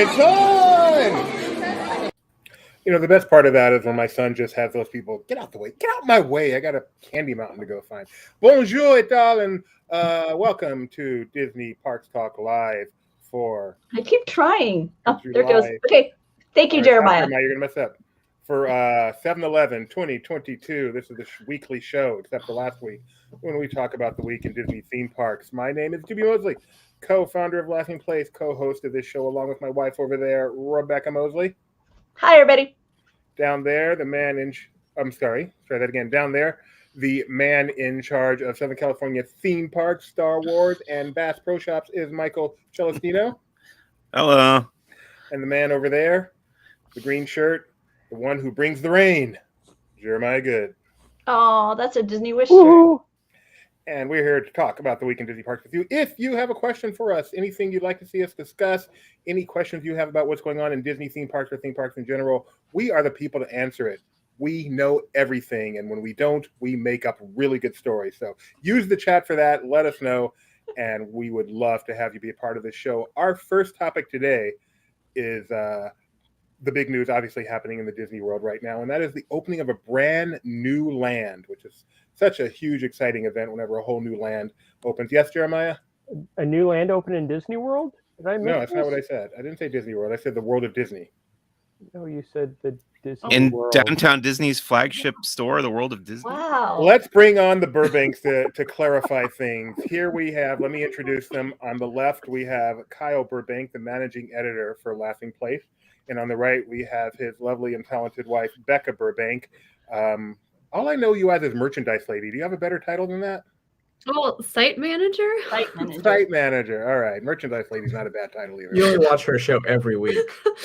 It's on! You know, the best part of that is when my son just has those people, get out the way, get out my way. I got a candy mountain to go find. Bonjour, et al. And welcome to Disney Parks Talk Live for... I keep trying. Oh, July. there it goes. Okay. Thank you, Jeremiah. You're going to mess up. For 7/11/2022, this is the weekly show, except for last week when we talk about the week in Disney theme parks. My name is Jimmy Mosley, co-founder of Laughing Place, co-host of this show, along with my wife over there, Rebecca Mosley. Hi, everybody. Down there, the man in... I'm sorry, try that again. Down there, the man in charge of Southern California theme parks, Star Wars, and Bass Pro Shops is Michael Celestino. Hello. And the man over there, the green shirt, the one who brings the rain, Jeremiah Good. Oh, that's a Disney wish shirt. And we're here to talk about the week in Disney Parks with you. If you have a question for us, anything you'd like to see us discuss, any questions you have about what's going on in Disney theme parks or theme parks in general, we are the people to answer it. We know everything, and when we don't, we make up really good stories. So use the chat for that. Let us know, and we would love to have you be a part of this show. Our first topic today is... the big news obviously happening in the Disney World right now, and that is the opening of a brand new land, which is such a huge, exciting event whenever a whole new land opens. Yes, Jeremiah? A new land open in Disney World? No, that's not what I said. I didn't say Disney World. I said the world of Disney. No, you said the Disney In World. downtown Disney's flagship store, the World of Disney. Wow. Let's bring on the Burbanks to clarify things. Here we have, let me introduce them. On the left, we have Kyle Burbank, the managing editor for Laughing Place. And on the right, we have his lovely and talented wife, Becca Burbank. All I know you as is merchandise lady. Do you have a better title than that? Oh, site manager? Site manager. Site manager. All right. Merchandise lady's not a bad title either. You only watch her show every week.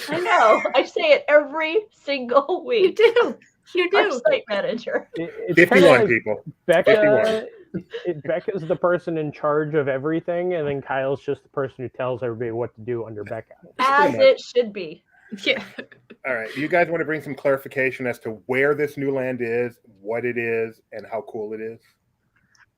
I know. I say it every single week. You do. You Our do. site manager. It's 51 like people. 51. Becca's the person in charge of everything, and then Kyle's just the person who tells everybody what to do under Becca. As it should be. Yeah. All right. You guys want to bring some clarification as to where this new land is, what it is, and how cool it is?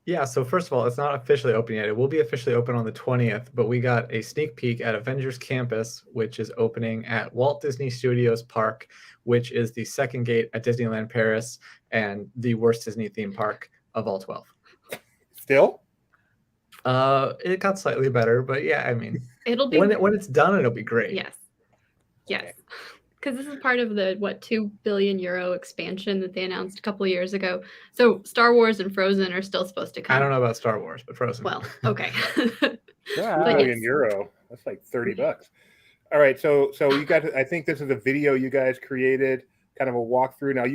Yeah, so first of all, it's not officially open yet. It will be officially open on the 20th, but we got a sneak peek at Avengers Campus, which is opening at Walt Disney Studios Park, which is the second gate at Disneyland Paris and the worst Disney theme park of all 12. Still? It got slightly better, but yeah, I mean, It'll be when it's done, it'll be great. Yes. Yes. Because this is part of the €2 billion expansion that they announced a couple of years ago. So Star Wars and Frozen are still supposed to come. I don't know about Star Wars, but Frozen. Well, okay. Yeah. But €1 yes. billion. That's like $30. All right. So you got, I think this is a video you guys created, kind of a walkthrough. Now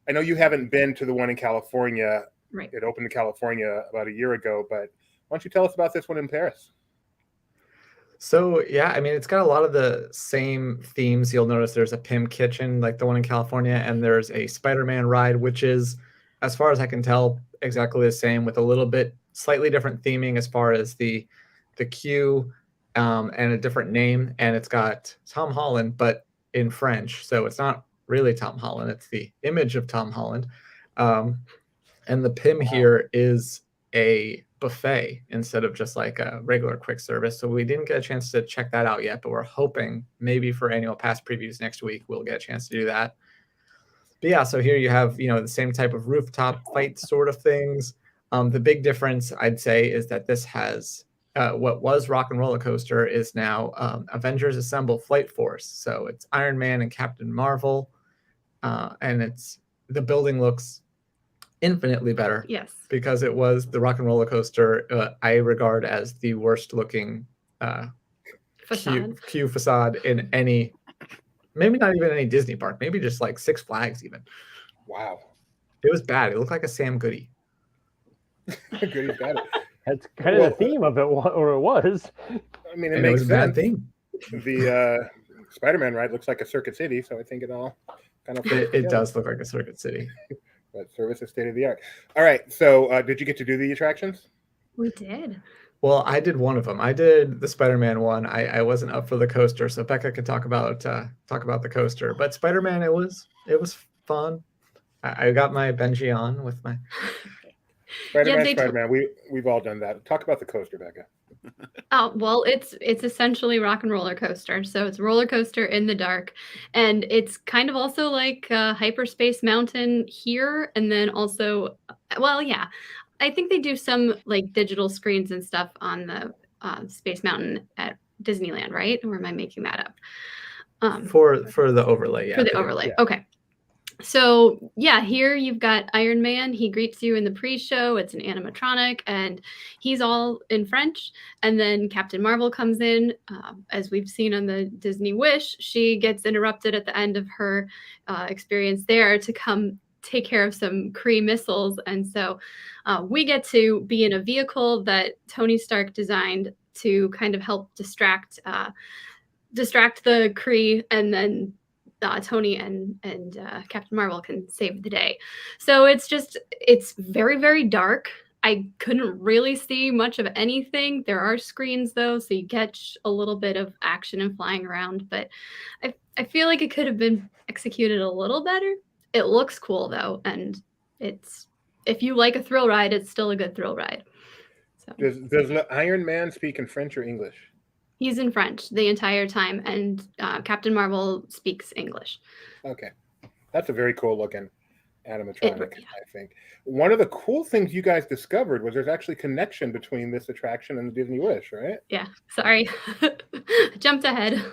I know you haven't been to the one in California. Right. It opened in California about a year ago, but why don't you tell us about this one in Paris? So yeah, I mean, it's got a lot of the same themes. You'll notice there's a Pym kitchen like the one in California, and there's a Spider-Man ride, which is, as far as I can tell, exactly the same with a little bit slightly different theming as far as the queue and a different name. And it's got Tom Holland, but in French. So it's not really Tom Holland. It's the image of Tom Holland. And the Pym here is a buffet instead of just like a regular quick service. So we didn't get a chance to check that out yet, but we're hoping maybe for annual pass previews next week, we'll get a chance to do that. But yeah, so here you have, the same type of rooftop fight sort of things. The big difference I'd say is that this has what was Rock and Roller Coaster is now Avengers Assemble Flight Force. So it's Iron Man and Captain Marvel. And the building looks infinitely better. Yes. Because it was the Rock and Roller Coaster I regard as the worst looking queue facade in any, maybe not even any Disney park, maybe just like Six Flags even. Wow. It was bad. It looked like a Sam Goody. Goody's got it. That's kind of the theme of it, or it was. I mean, it And makes was a bad sense. theme. The Spider-Man ride looks like a Circuit City, so I think it all kind of... It does look like a Circuit City. But service is state of the art. All right. So did you get to do the attractions? We did. Well, I did one of them. I did the Spider-Man one. I wasn't up for the coaster, so Becca could talk about the coaster. But Spider-Man, it was fun. I got my Benji on with my Spider-Man. We've all done that. Talk about the coaster, Becca. Oh, well, it's essentially rock and roller coaster. So it's a roller coaster in the dark, and it's kind of also like Hyperspace Mountain here, and then also, well, yeah, I think they do some like digital screens and stuff on the Space Mountain at Disneyland, right? Or am I making that up? For the overlay, yeah. For the they do. overlay, Yeah. okay. So yeah, here you've got Iron Man. He greets you in the pre-show. It's an animatronic, and he's all in French. And then Captain Marvel comes in, as we've seen on the Disney Wish. She gets interrupted at the end of her experience there to come take care of some Kree missiles, and so we get to be in a vehicle that Tony Stark designed to kind of help distract the Kree, and then Tony and Captain Marvel can save the day. So it's very, very dark. I couldn't really see much of anything. There are screens though, so you catch a little bit of action and flying around, but I feel like it could have been executed a little better. It looks cool though, and if you like a thrill ride, it's still a good thrill ride. So Does Iron Man speak in French or English? he's in French the entire time, and Captain Marvel speaks English. Okay, that's a very cool looking animatronic. Yeah. I think one of the cool things you guys discovered was there's actually connection between this attraction and the Disney Wish, right? Yeah, sorry. Jumped ahead.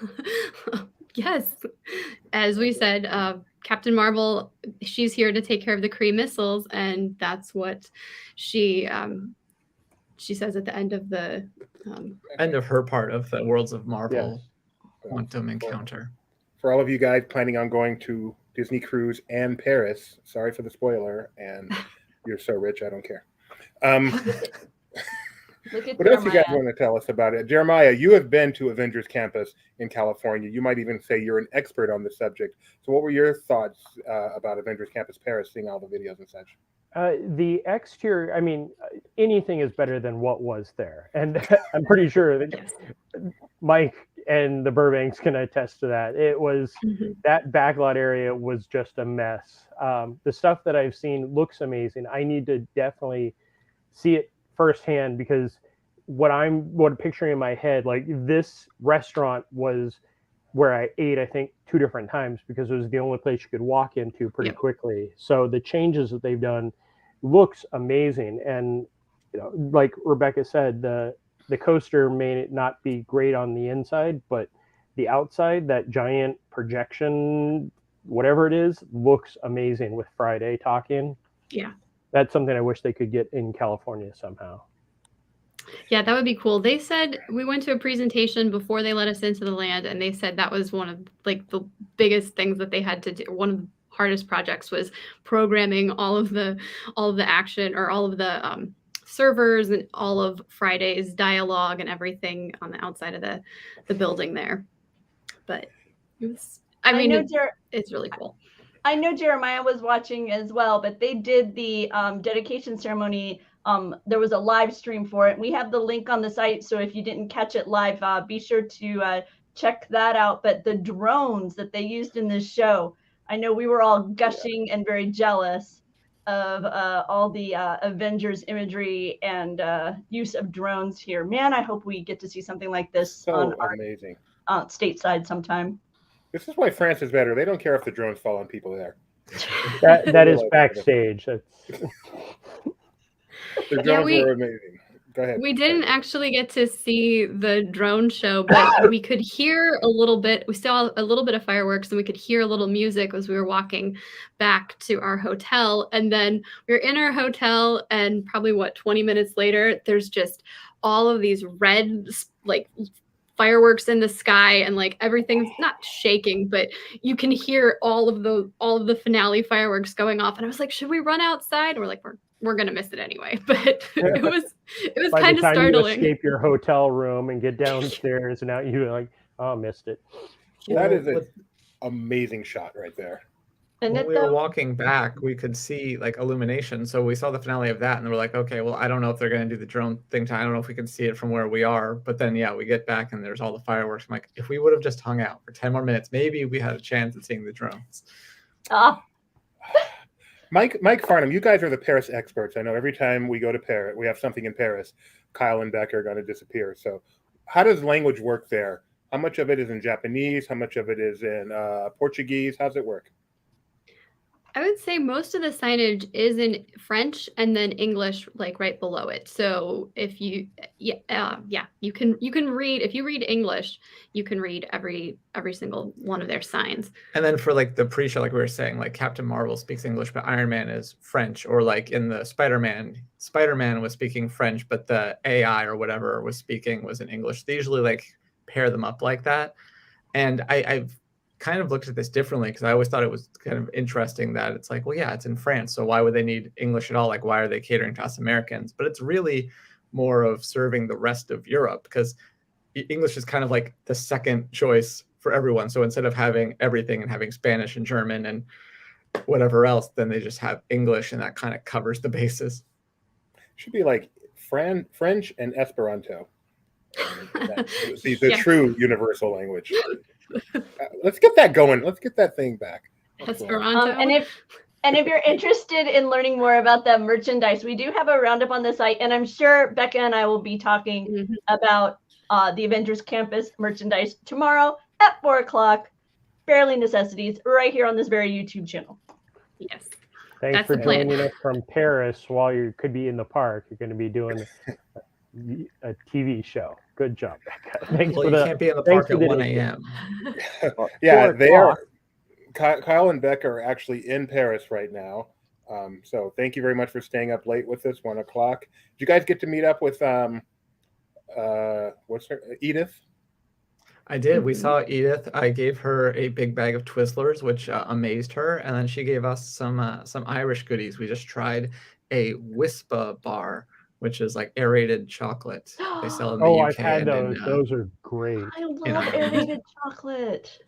Yes. As we said, Captain Marvel, she's here to take care of the Kree missiles, and that's what she says at the end of the End of her part of the Worlds of Marvel Yes. quantum encounter. For all of you guys planning on going to Disney Cruise and Paris, sorry for the spoiler, and you're so rich, I don't care. Look at What else you guys Jeremiah. want to tell us about it? Jeremiah, you have been to Avengers Campus in California. You might even say you're an expert on the subject. So what were your thoughts about Avengers Campus Paris, seeing all the videos and such? The exterior, I mean, anything is better than what was there. And I'm pretty sure that yes. Mike and the Burbanks can attest to that. It was, Mhm. that backlot area was just a mess. The stuff that I've seen looks amazing. I need to definitely see it firsthand, because what I'm picturing in my head, like this restaurant was where I ate, I think, 2 different times, because it was the only place you could walk into pretty Yep. quickly. So the changes that they've done looks amazing. And like Rebecca said, the coaster may not be great on the inside, but the outside, that giant projection, whatever it is, looks amazing with Friday talking. Yeah. That's something I wish they could get in California somehow. Yeah, that would be cool. They said we went to a presentation before they let us into the land, and they said that was one of like the biggest things that they had to do. One of the hardest projects was programming all of the action, or all of the servers and all of Friday's dialogue and everything on the outside of the building there. But it was, I mean, it's really cool. I know Jeremiah was watching as well, but they did the dedication ceremony. There was a live stream for it. We have the link on the site, so if you didn't catch it live, be sure to check that out. But the drones that they used in this show, I know we were all gushing and very jealous of all the Avengers imagery and use of drones here. Man, I hope we get to see something like this So on our amazing. stateside sometime. This is why France is better. They don't care if the drones fall on people there. That is backstage. That's The drones Yeah, were amazing. Go ahead. We didn't actually get to see the drone show, but we could hear a little bit. We saw a little bit of fireworks, and we could hear a little music as we were walking back to our hotel. And then we were in our hotel, and probably 20 minutes later, there's just all of these red, like, fireworks in the sky, and like everything's not shaking, but you can hear all of the finale fireworks going off. And I was like, should we run outside? And we're like, we're gonna miss it anyway. But it was by kind the of time startling. you escape your hotel room and get downstairs, and now you're like, oh, missed it. That is an amazing shot right there. And When we were walking back, we could see like illumination. So we saw the finale of that, and we're like, okay, well, I don't know if they're going to do the drone thing. I don't know if we can see it from where we are. But then, yeah, we get back, and there's all the fireworks. I'm like, if we would have just hung out for 10 more minutes, maybe we had a chance at seeing the drones. Mike Farnham, you guys are the Paris experts. I know every time we go to Paris, we have something in Paris. Kyle and Beck are going to disappear. So how does language work there? How much of it is in Japanese? How much of it is in Portuguese? How's it work? I would say most of the signage is in French and then English, like right below it. So if you, you can read. If you read English, you can read every single one of their signs. And then for like the pre-show, like we were saying, like Captain Marvel speaks English, but Iron Man is French. Or like in the Spider-Man was speaking French, but the AI or whatever was in English. They usually like pair them up like that. And I've kind of looked at this differently because I always thought it was kind of interesting that it's like, well, yeah, it's in France, so why would they need English at all? Like, why are they catering to us Americans? But it's really more of serving the rest of Europe, because English is kind of like the second choice for everyone. So instead of having everything and having Spanish and German and whatever else, then they just have English, and that kind of covers the bases. Should be like French and Esperanto. The true universal language. Let's get that going. Let's get that thing back. Esperanto. And if you're interested in learning more about that merchandise, we do have a roundup on the site, and I'm sure Becca and I will be talking about the Avengers Campus merchandise tomorrow at 4:00. Barely Necessities, right here on this very YouTube channel. Yes. Thanks That's for the plan. joining us from Paris while you could be in the park. You're going to be doing a TV show. Good job, Becca. Thanks Well, for you can't be in the park at 1 a.m. Yeah, 4 they are. o'clock. Kyle and Beck are actually in Paris right now. So thank you very much for staying up late with us. 1 o'clock. Did you guys get to meet up with what's her Edith? I did. We saw Edith. I gave her a big bag of Twizzlers, which amazed her, and then she gave us some Irish goodies. We just tried a Wispa bar, which is like aerated chocolate. They sell in the UK. I've had and those. Those are great. I love aerated chocolate.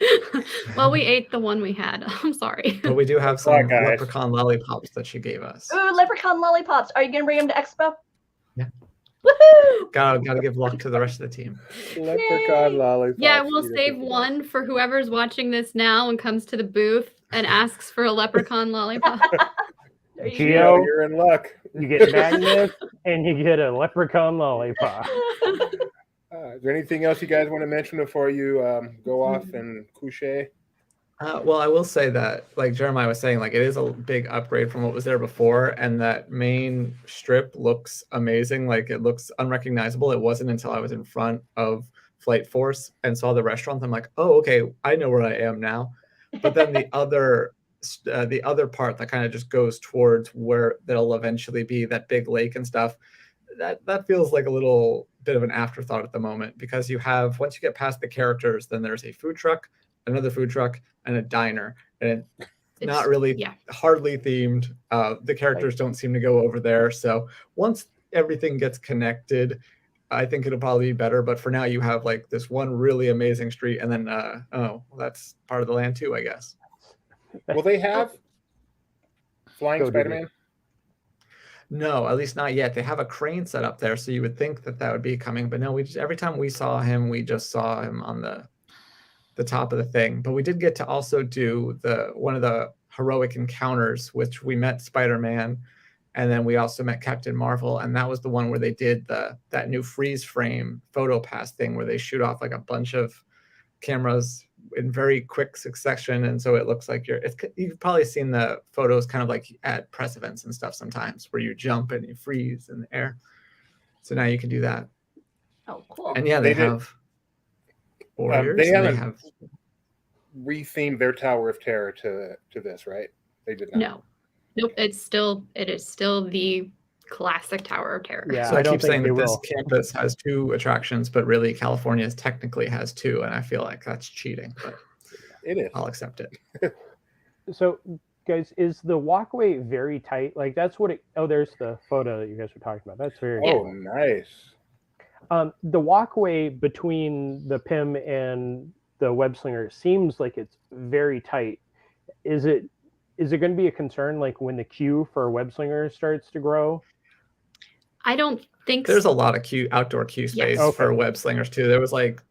Well, we ate the one we had. I'm sorry. But we do have some Right, guys. leprechaun lollipops that she gave us. Ooh, leprechaun lollipops. Are you gonna bring them to Expo? Yeah. Woohoo! Gotta give luck to the rest of the team. Leprechaun lollipops. Yeah, we'll Edith save is the one for whoever's watching this now and comes to the booth and asks for a leprechaun lollipop. There you best. Gio, You're in luck. you get Magnus and you get a leprechaun lollipop. Is there anything else you guys want to mention before you go off and couche? Well, I will say that, like Jeremiah was saying, like it is a big upgrade from what was there before, and that main strip looks amazing. Like it looks unrecognizable. It wasn't until I was in front of Flight Force and saw the restaurant, I'm like, oh, okay, I know where I am now. But then the other part that kind of just goes towards where there'll eventually be that big lake and stuff, that feels like a little bit of an afterthought at the moment, because you have, once you get past the characters, then there's a food truck, another food truck, and a diner, and it's not really hardly themed. The characters don't seem to go over there. So once everything gets connected, I think it'll probably be better. But for now, you have like this one really amazing street, and then that's part of the land too, I guess. Will they have flying Spider-Man? No, at least not yet. They have a crane set up there, so you would think that would be coming. But no, every time we saw him, we just saw him on the top of the thing. But we did get to also do one of the heroic encounters, which we met Spider-Man, and then we also met Captain Marvel, and that was the one where they did that new freeze frame photo pass thing where they shoot off like a bunch of cameras in very quick succession, and so it looks like you've probably seen the photos kind of like at press events and stuff sometimes, where you jump and you freeze in the air. So now you can do that. Oh, cool. And yeah, they have Warriors. They and haven't rethemed their Tower of Terror to this, right? They did not. Nope. It is still the classic Tower of Terror. Yeah, So I don't keep think saying they that this will. campus has 2 attractions, but really California technically has 2, and I feel like that's cheating, but It is. I'll accept it. So, guys, is the walkway very tight? Like that's what it. Oh, there's the photo that you guys were talking about. That's very. Oh, cool. nice. The walkway between the PIM and the web slinger seems like it's very tight. Is it going to be a concern, like when the queue for web slinger starts to grow? I don't think There's a lot of outdoor queue space for web slingers too. There was like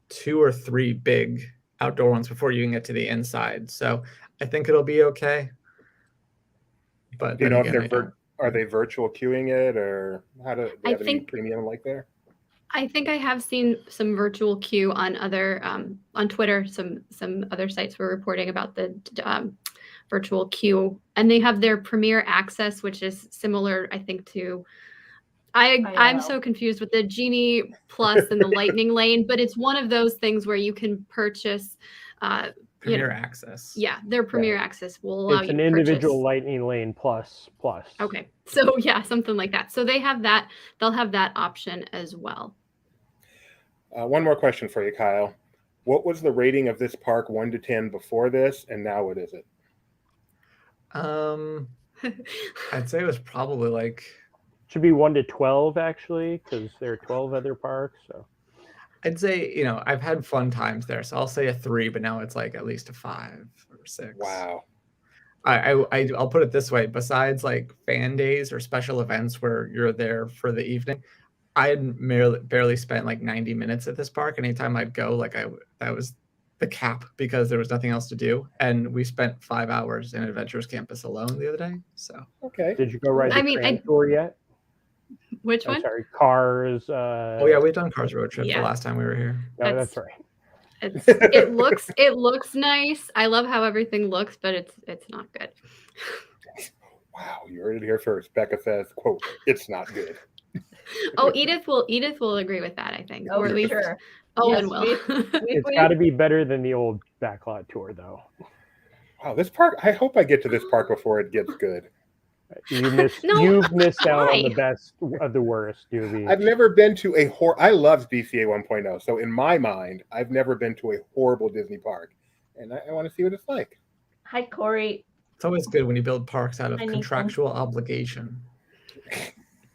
2 or 3 big outdoor ones before you can get to the inside. So I think it'll be okay. But Do you know if they're Are they virtual queuing it, or how do they I have any think- premium like there? I think I have seen some virtual queue on other on Twitter. Some other sites were reporting about the virtual queue, and they have their Premier Access, which is similar, I think, to. I'm know. so confused with the Genie Plus and the Lightning Lane, but it's one of those things where you can purchase. Premier Access. Yeah, their Premier Access will allow It's you an to individual purchase. Lightning Lane plus. Okay, so yeah, something like that. So they have that. They'll have that option as well. One more question for you, Kyle. What was the rating of this park 1 to 10 before this, and now what is it? I'd say it was probably like, Should be 1 to 12 actually, because there are 12 other parks. So I'd say, I've had fun times there, so I'll say a 3, but now it's like at least a 5 or 6. Wow. I'll put it this way: besides like fan days or special events where you're there for the evening, I had barely spent like 90 minutes at this park. Anytime I'd go, that was the cap because there was nothing else to do, and we spent 5 hours in Adventures Campus alone the other day. So Okay. did you go ride the train tour yet? Which I'm one? sorry, Cars. oh yeah, we've done Cars Road Trip the last time we were here. No, that's right. It looks nice. I love how everything looks, but it's not good. Wow, you heard it here first. Becca says, "quote It's not good." Oh, Edith will agree with that, I think, Oh, or at least sure. Owen Yes, will. It's got to be better than the old backlot tour, though. Wow, this park. I hope I get to this park before it gets good. You've missed out on the best of the worst, Doobie. I've never been to a I love DCA 1.0, so in my mind, I've never been to a horrible Disney park, and I want to see what it's like. Hi, Corey. It's always good when you build parks out of Hi, Nathan. contractual obligation.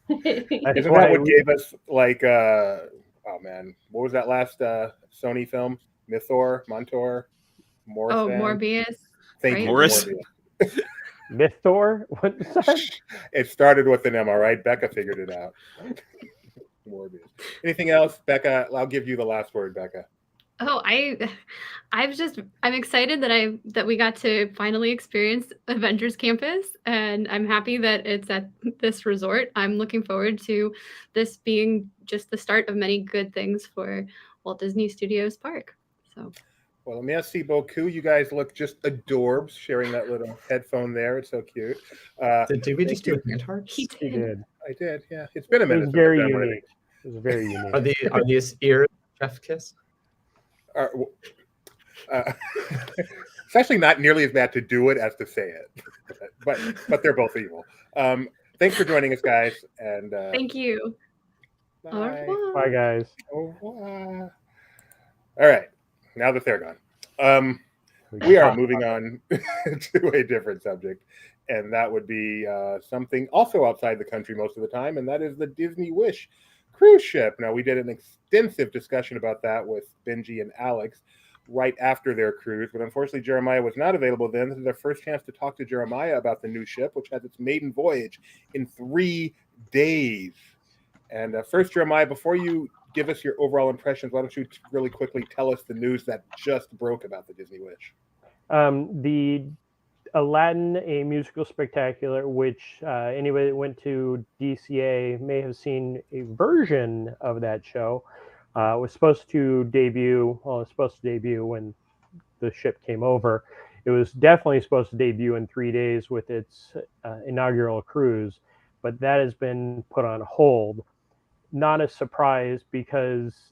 Isn't that what gave us oh man, what was that last Sony film? Montour, Morris. Oh, Morbius. Thank you, Morris. Morbius. Mythor? What is that? It started with an M, all right? Becca figured it out. Morbius. Anything else, Becca? I'll give you the last word, Becca. Oh, I'm excited that we got to finally experience Avengers Campus, and I'm happy that it's at this resort. I'm looking forward to this being just the start of many good things for Walt Disney Studios Park. So, well, merci beaucoup. You guys look just adorbs sharing that little headphone there. It's so cute. Did we just do hand hearts? he He did. I did, yeah. It's been a It minute. was since very I've done one of unique. It was very unique. Are these ears chef kiss? It's actually not nearly as bad to do it as to say it, but they're both evil. Thanks for joining us, guys, and thank you. Au bye. revoir. Bye, guys. Au revoir. All right, now that they're gone, we are moving on to a different subject, and that would be something also outside the country most of the time, and that is the Disney Wish cruise ship. Now, we did an extensive discussion about that with Benji and Alex right after their cruise, but unfortunately Jeremiah was not available then. This is our first chance to talk to Jeremiah about the new ship, which has its maiden voyage in 3 days. And first, Jeremiah, before you give us your overall impressions, why don't you really quickly tell us the news that just broke about the Disney Wish? The Aladdin, a musical spectacular, which anybody that went to DCA may have seen a version of that show, was supposed to debut. Well, it was supposed to debut when the ship came over. It was definitely supposed to debut in 3 days with its inaugural cruise, but that has been put on hold. Not a surprise, because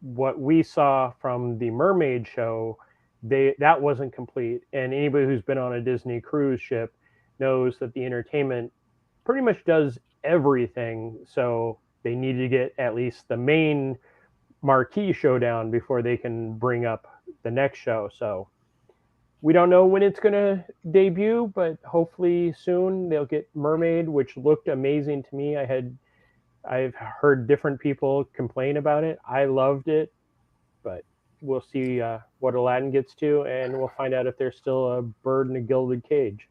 what we saw from the Mermaid show, that wasn't complete, and anybody who's been on a Disney cruise ship knows that the entertainment pretty much does everything, so they need to get at least the main marquee showdown before they can bring up the next show. So we don't know when it's going to debut, but hopefully soon. They'll get Mermaid, which looked amazing to me. I've heard different people complain about it. I loved it, but we'll see what Aladdin gets to, and we'll find out if there's still a bird in a gilded cage.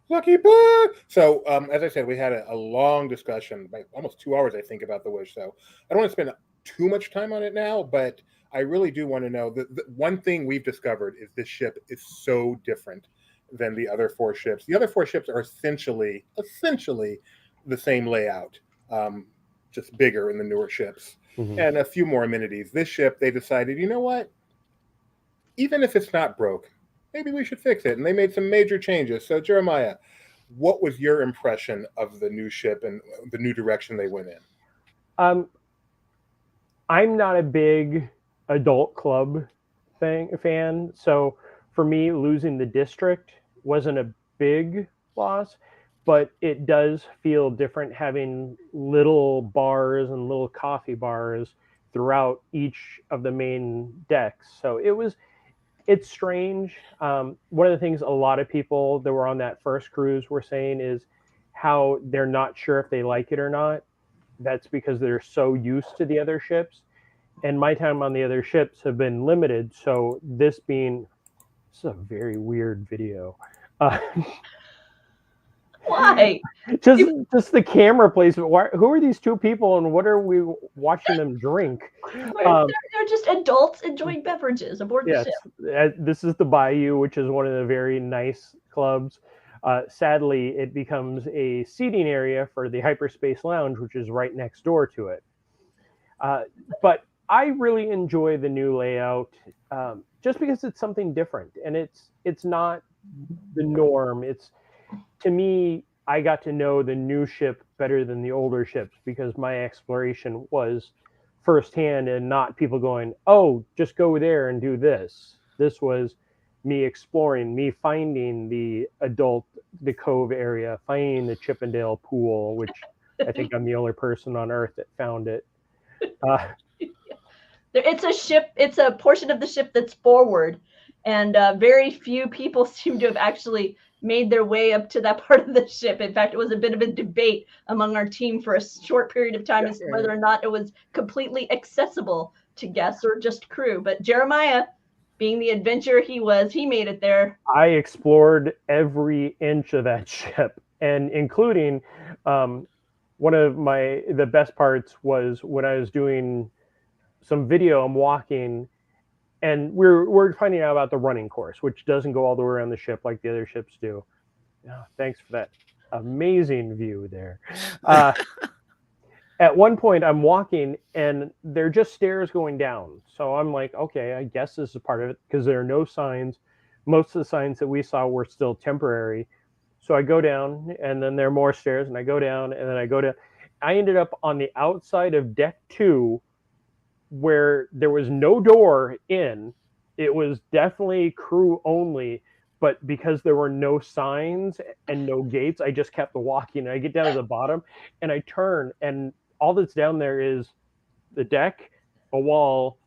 Lucky bird. So, as I said, we had a long discussion, like almost 2 hours, I think, about the Wish. So I don't want to spend too much time on it now, but I really do want to know. The one thing we've discovered is this ship is so different than the other 4 ships. The other 4 ships are essentially the same layout, just bigger in the newer ships, and a few more amenities. This ship, they decided, you know what? Even if it's not broke, maybe we should fix it. And they made some major changes. So Jeremiah, what was your impression of the new ship and the new direction they went in? I'm not a big adult club fan, so for me, losing the district wasn't a big loss, but it does feel different having little bars and little coffee bars throughout each of the main decks. So it's strange. One of the things a lot of people that were on that first cruise were saying is how they're not sure if they like it or not. That's because they're so used to the other ships. And my time on the other ships have been limited. So this is a very weird video. Why? Just the camera placement. Who are these 2 people and what are we watching them drink? They're just adults enjoying beverages aboard the ship. This is the Bayou, which is one of the very nice clubs. Sadly, it becomes a seating area for the Hyperspace Lounge, which is right next door to it. But I really enjoy the new layout just because it's something different and it's not the norm. To me, I got to know the new ship better than the older ships because my exploration was firsthand and not people going, oh, just go there and do this. This was me exploring, me finding the Cove area, finding the Chippendale pool, which I think I'm the only person on Earth that found it. It's a portion of the ship that's forward, and very few people seem to have actually made their way up to that part of the ship. In fact, it was a bit of a debate among our team for a short period of time as to whether or not it was completely accessible to guests or just crew. But Jeremiah, being the adventurer he was, he made it there. I explored every inch of that ship, and including one of the best parts was when I was doing some video. I'm walking, and we're finding out about the running course, which doesn't go all the way around the ship like the other ships do. Oh, thanks for that amazing view there. At one point, I'm walking, and they're just stairs going down. So I'm like, okay, I guess this is part of it because there are no signs. Most of the signs that we saw were still temporary. So I go down, and then there are more stairs, and I go down, and then I go down. I ended up on the outside of deck 2, where there was no door in. It was definitely crew only, but because there were no signs and no gates, I just kept walking. I get down to the bottom, and I turn, and all that's down there is the deck, a wall,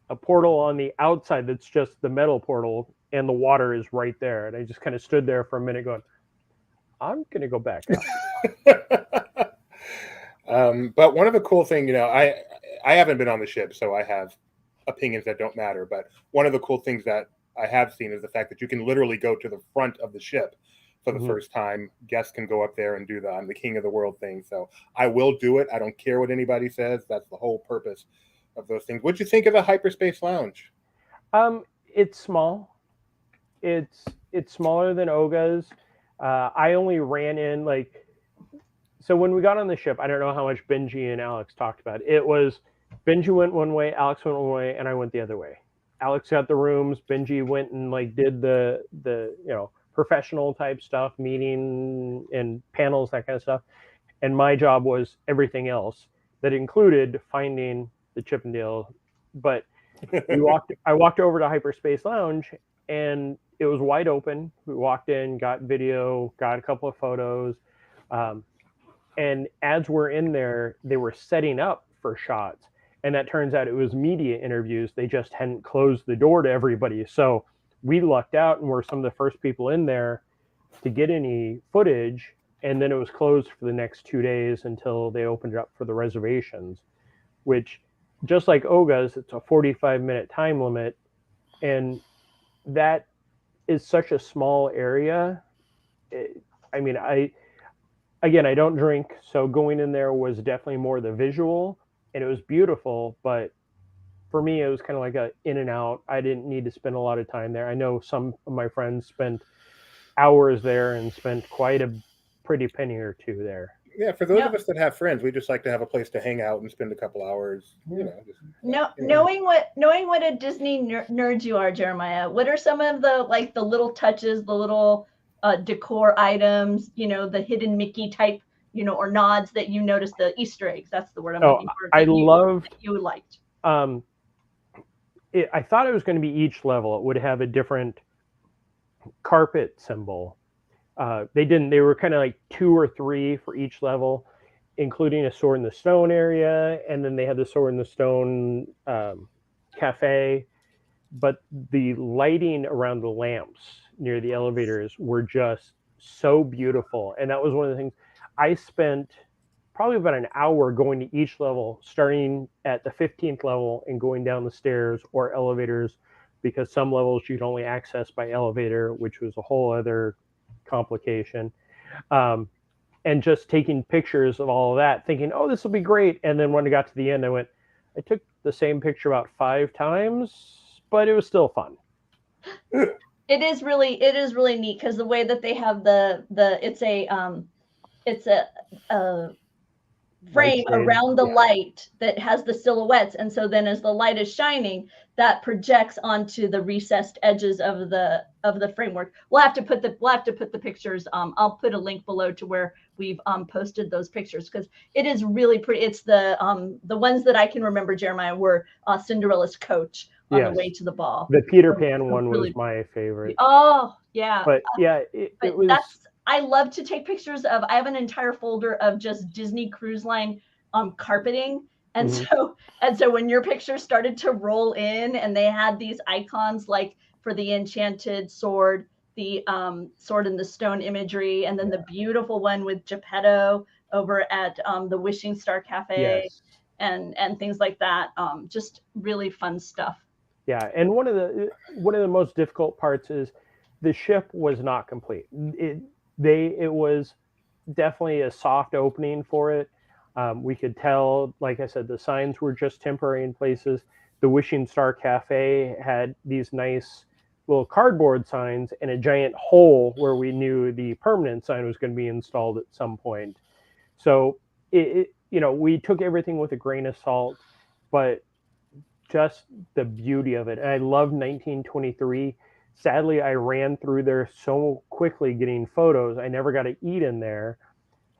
a portal on the outside that's just the metal portal, and the water is right there. And I just kind of stood there for a minute going, I'm going to go back up. But one of the cool things, I haven't been on the ship, so I have opinions that don't matter. But one of the cool things that I have seen is the fact that you can literally go to the front of the ship for the first time. Guests can go up there and do the I'm the king of the world thing. So I will do it. I don't care what anybody says. That's the whole purpose of those things. What'd you think of the Hyperspace Lounge? It's small. It's smaller than Oga's. I only ran in so when we got on the ship, I don't know how much Benji and Alex talked about it. It was Benji went one way, Alex went one way, and I went the other way. Alex got the rooms. Benji went and did the professional type stuff, meeting and panels, that kind of stuff. And my job was everything else that included finding the Chippendale. But I walked over to Hyperspace Lounge, and it was wide open. We walked in, got video, got a couple of photos. And as we're in there, they were setting up for shots. And that turns out it was media interviews. They just hadn't closed the door to everybody. So we lucked out and were some of the first people in there to get any footage. And then it was closed for the next 2 days until they opened it up for the reservations, which, just like Oga's, it's a 45-minute time limit. And that is such a small area. I don't drink, so going in there was definitely more the visual, and it was beautiful. But for me, it was kind of like a in and out. I didn't need to spend a lot of time there. I know some of my friends spent hours there and spent quite a pretty penny or two there. Yeah, for those Yeah. of us that have friends, we just like to have a place to hang out and spend a couple hours. Knowing what a Disney nerd you are, Jeremiah, what are some of the little touches, the little decor items, the hidden Mickey type, or nods that you noticed, the Easter eggs? That's the word I'm looking for. I loved. That you liked. I thought it was going to be each level. It would have a different carpet symbol. They didn't. They were kind of like 2 or 3 for each level, including a Sword in the Stone area, and then they had the Sword in the Stone cafe. But the lighting around the lamps near the elevators were just so beautiful, and that was one of the things. I spent probably about an hour going to each level, starting at the 15th level and going down the stairs or elevators, because some levels you'd only access by elevator, which was a whole other complication. And just taking pictures of all of that, thinking, oh, this will be great. And then when I got to the end, I took the same picture about 5 times, but it was still fun. It is really neat because the way that they have it's a frame around the light that has the silhouettes, and so then as the light is shining, that projects onto the recessed edges of the framework. We'll have to put the pictures. I'll put a link below to where we've posted those pictures, because it is really pretty. It's the ones that I can remember, Jeremiah, were Cinderella's coach on the way to the ball. The Peter Pan one was my favorite. Oh yeah, but yeah, it was. I love to take pictures of. I have an entire folder of just Disney Cruise Line carpeting. And so when your pictures started to roll in and they had these icons like for the enchanted sword, the Sword in the Stone imagery, and then the beautiful one with Geppetto over at the Wishing Star Cafe, and things like that. Just really fun stuff. Yeah, and one of the most difficult parts is the ship was not complete. It was definitely a soft opening for it. We could tell, like I said, the signs were just temporary in places. The Wishing Star Cafe had these nice little cardboard signs and a giant hole where we knew the permanent sign was going to be installed at some point. So we took everything with a grain of salt, but just the beauty of it. And I love 1923. Sadly, I ran through there so quickly getting photos. I never got to eat in there.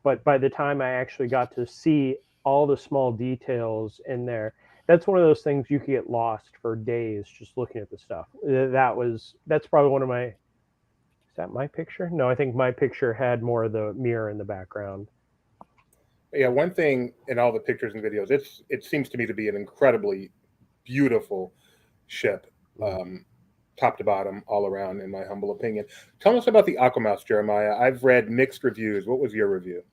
But by the time I actually got to see all the small details in there, that's one of those things you could get lost for days just looking at the stuff. That's probably one of my. Is that my picture? No, I think my picture had more of the mirror in the background. Yeah, one thing in all the pictures and videos, it seems to me to be an incredibly beautiful ship, top to bottom, all around, in my humble opinion. Tell us about the Aquamouse, Jeremiah. I've read mixed reviews. What was your review?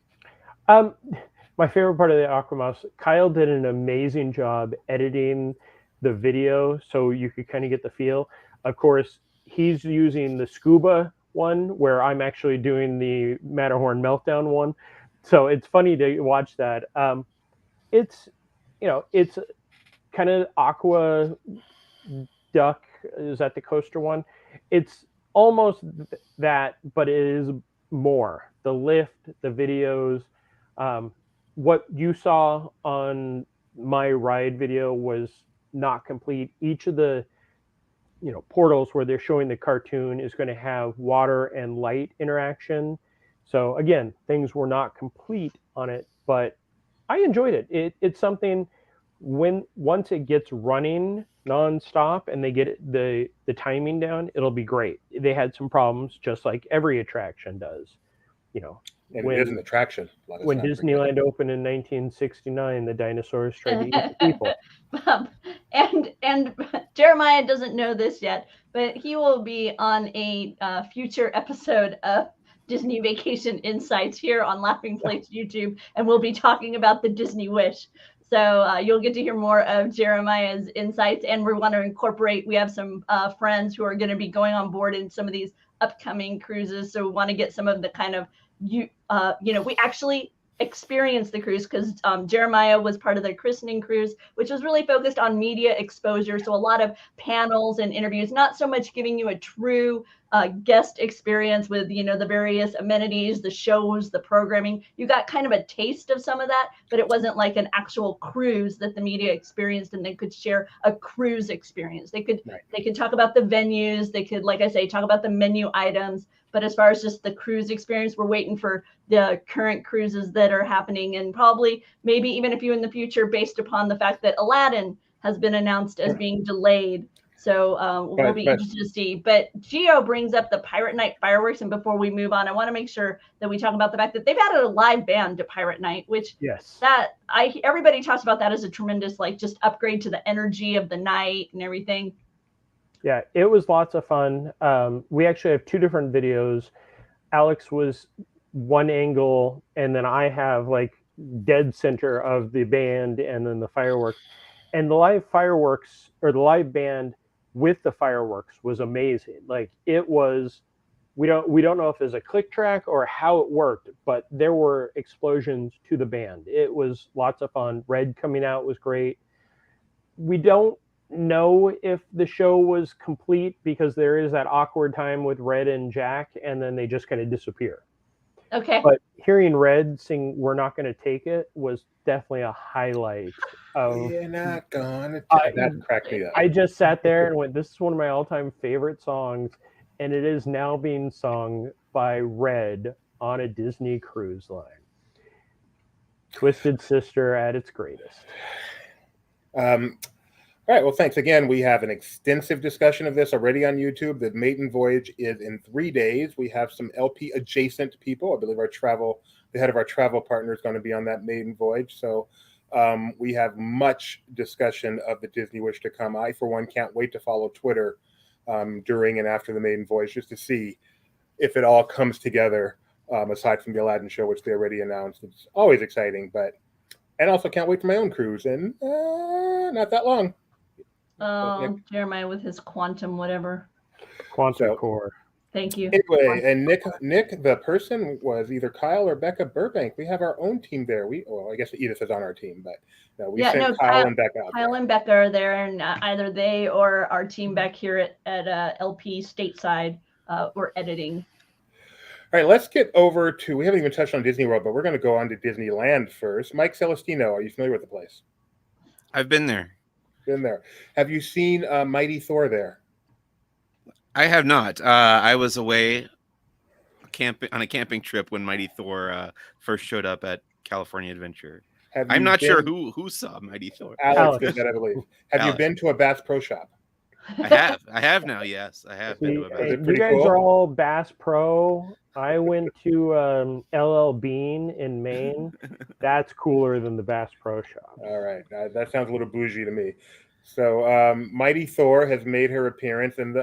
My favorite part of the Aquamouse, Kyle did an amazing job editing the video so you could kind of get the feel. Of course, he's using the scuba one where I'm actually doing the Matterhorn meltdown one. So it's funny to watch that. It's kind of aqua duck. Is that the coaster one? It's almost that, but it is more. The lift, the videos, what you saw on my ride video was not complete. Each of the portals where they're showing the cartoon is going to have water and light interaction. So again, things were not complete on it, but I enjoyed it. It's something once it gets running nonstop and they get the timing down, it'll be great. They had some problems, just like every attraction does. And it is an attraction. When Disneyland opened in 1969, the dinosaurs tried to eat the people. And Jeremiah doesn't know this yet, but he will be on a future episode of Disney Vacation Insights here on Laughing Place YouTube, and we'll be talking about the Disney Wish. So you'll get to hear more of Jeremiah's insights, and we want to incorporate. We have some friends who are going to be going on board in some of these upcoming cruises, so we want to get some of the kind of we actually experienced the cruise because Jeremiah was part of the christening cruise, which was really focused on media exposure. So a lot of panels and interviews, not so much giving you a true guest experience with, you know, the various amenities, the shows, the programming. You got kind of a taste of some of that, but it wasn't like an actual cruise that the media experienced, and they could share a cruise experience. They could talk about the venues. They could, like I say, talk about the menu items. But as far as just the cruise experience, we're waiting for the current cruises that are happening, and probably maybe even a few in the future, based upon the fact that Aladdin has been announced as being delayed. So we'll be interested to see. But Gio brings up the Pirate Night fireworks, and before we move on, I want to make sure that we talk about the fact that they've added a live band to Pirate Night, which everybody talks about that as a tremendous, like, just upgrade to the energy of the night and everything. Yeah, it was lots of fun. We actually have 2 different videos. Alex was one angle, and then I have like dead center of the band and then the fireworks. And the live fireworks, or the live band with the fireworks, was amazing. Like, it was, we don't know if it's a click track or how it worked, but there were explosions to the band. It was lots of fun. Red coming out was great. We don't know if the show was complete because there is that awkward time with Red and Jack, and then they just kind of disappear. Okay. But hearing Red sing "We're Not Gonna Take It" was definitely a highlight of. You're not gonna take that cracked me up. I just sat there and went, this is one of my all-time favorite songs, and it is now being sung by Red on a Disney cruise line. Twisted Sister at its greatest. All right, well, thanks again. We have an extensive discussion of this already on YouTube. The maiden voyage is in 3 days. We have some LP adjacent people. I believe the head of our travel partner is going to be on that maiden voyage. So we have much discussion of the Disney Wish to come. I, for one, can't wait to follow Twitter during and after the maiden voyage, just to see if it all comes together, aside from the Aladdin show, which they already announced. It's always exciting, and also can't wait for my own cruise, and not that long. Oh, Jeremiah with his quantum whatever. Quantum core. Thank you. Anyway, and Nick, the person was either Kyle or Becca Burbank. We have our own team there. I guess Edith is on our team, but no, we sent Kyle and Becca out. Kyle and Becca are there, and either they or our team back here at LP stateside were editing. All right, let's get over to, we haven't even touched on Disney World, but we're going to go on to Disneyland first. Mike Celestino, are you familiar with the place? I've been there. Been there. Have you seen Mighty Thor there? I have not. I was away on a camping trip when Mighty Thor first showed up at California Adventure. I'm not sure who saw Mighty Thor. Alex did that, I believe. Have you been to a Bass Pro Shop? I have now. Yes, I have been to a Bass. You guys are all Bass Pro. I went to LL Bean in Maine. That's cooler than the Bass Pro Shop. All right, that sounds a little bougie to me. So Mighty Thor has made her appearance, and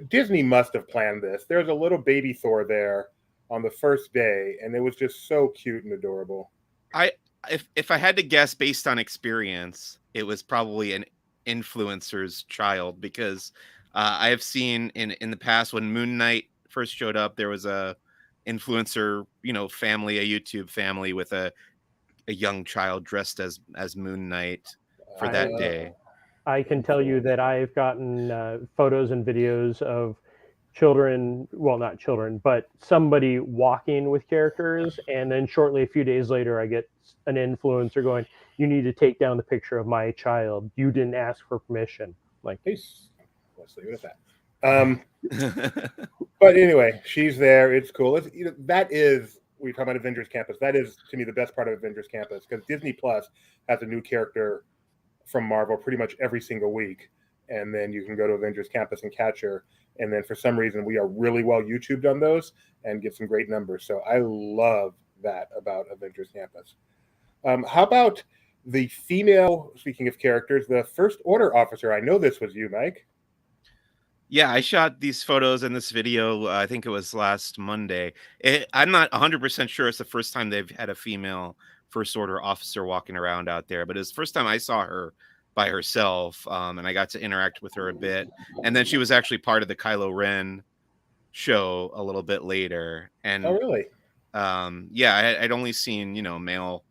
Disney must have planned this. There's a little baby Thor there on the first day, and it was just so cute and adorable. If I had to guess based on experience, it was probably an influencer's child, because I have seen in the past when Moon Knight first showed up, there was a influencer, family, a YouTube family with a young child dressed as Moon Knight for that day. I can tell you that I've gotten photos and videos of children, well, not children, but somebody walking with characters, and then shortly, a few days later, I get an influencer going, "You need to take down the picture of my child. You didn't ask for permission." Like, peace. Let's leave it at that. But anyway, she's there. It's cool. That is, we talk about Avengers Campus. That is, to me, the best part of Avengers Campus, because Disney Plus has a new character from Marvel pretty much every single week, and then you can go to Avengers Campus and catch her. And then for some reason, we are really well YouTubed on those and get some great numbers. So I love that about Avengers Campus. How about the female, speaking of characters, the First Order officer? I know this was you, Mike. Yeah, I shot these photos and this video, I think it was last Monday. I'm not 100% sure it's the first time they've had a female First Order officer walking around out there, but it was the first time I saw her by herself, and I got to interact with her a bit. And then she was actually part of the Kylo Ren show a little bit later. And oh, really? Yeah, I'd only seen, male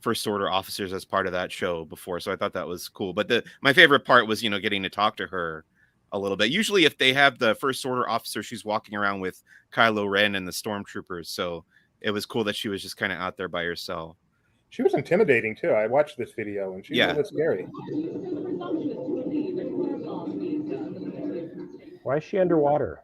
First Order officers as part of that show before, so I thought that was cool. But my favorite part was, getting to talk to her a little bit. Usually if they have the first order officer, she's walking around with Kylo Ren and the stormtroopers. So it was cool that she was just kind of out there by herself. She was intimidating too. I watched this video and she was a little scary. Why is she underwater?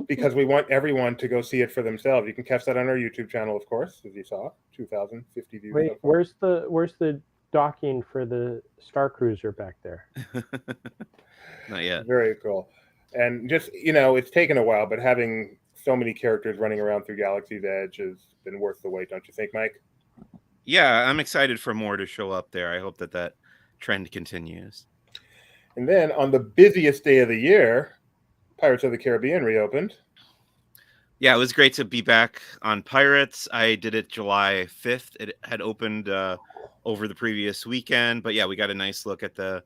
Because we want everyone to go see it for themselves. You can catch that on our YouTube channel, of course, as you saw, 2,050 views. Wait, where's the docking for the Star Cruiser back there? Not yet. Very cool. And just, it's taken a while, but having so many characters running around through Galaxy's Edge has been worth the wait, don't you think, Mike? Yeah, I'm excited for more to show up there. I hope that trend continues. And then on the busiest day of the year, Pirates of the Caribbean reopened. Yeah, it was great to be back on Pirates. I did it July 5th. It had opened over the previous weekend. But yeah, we got a nice look at the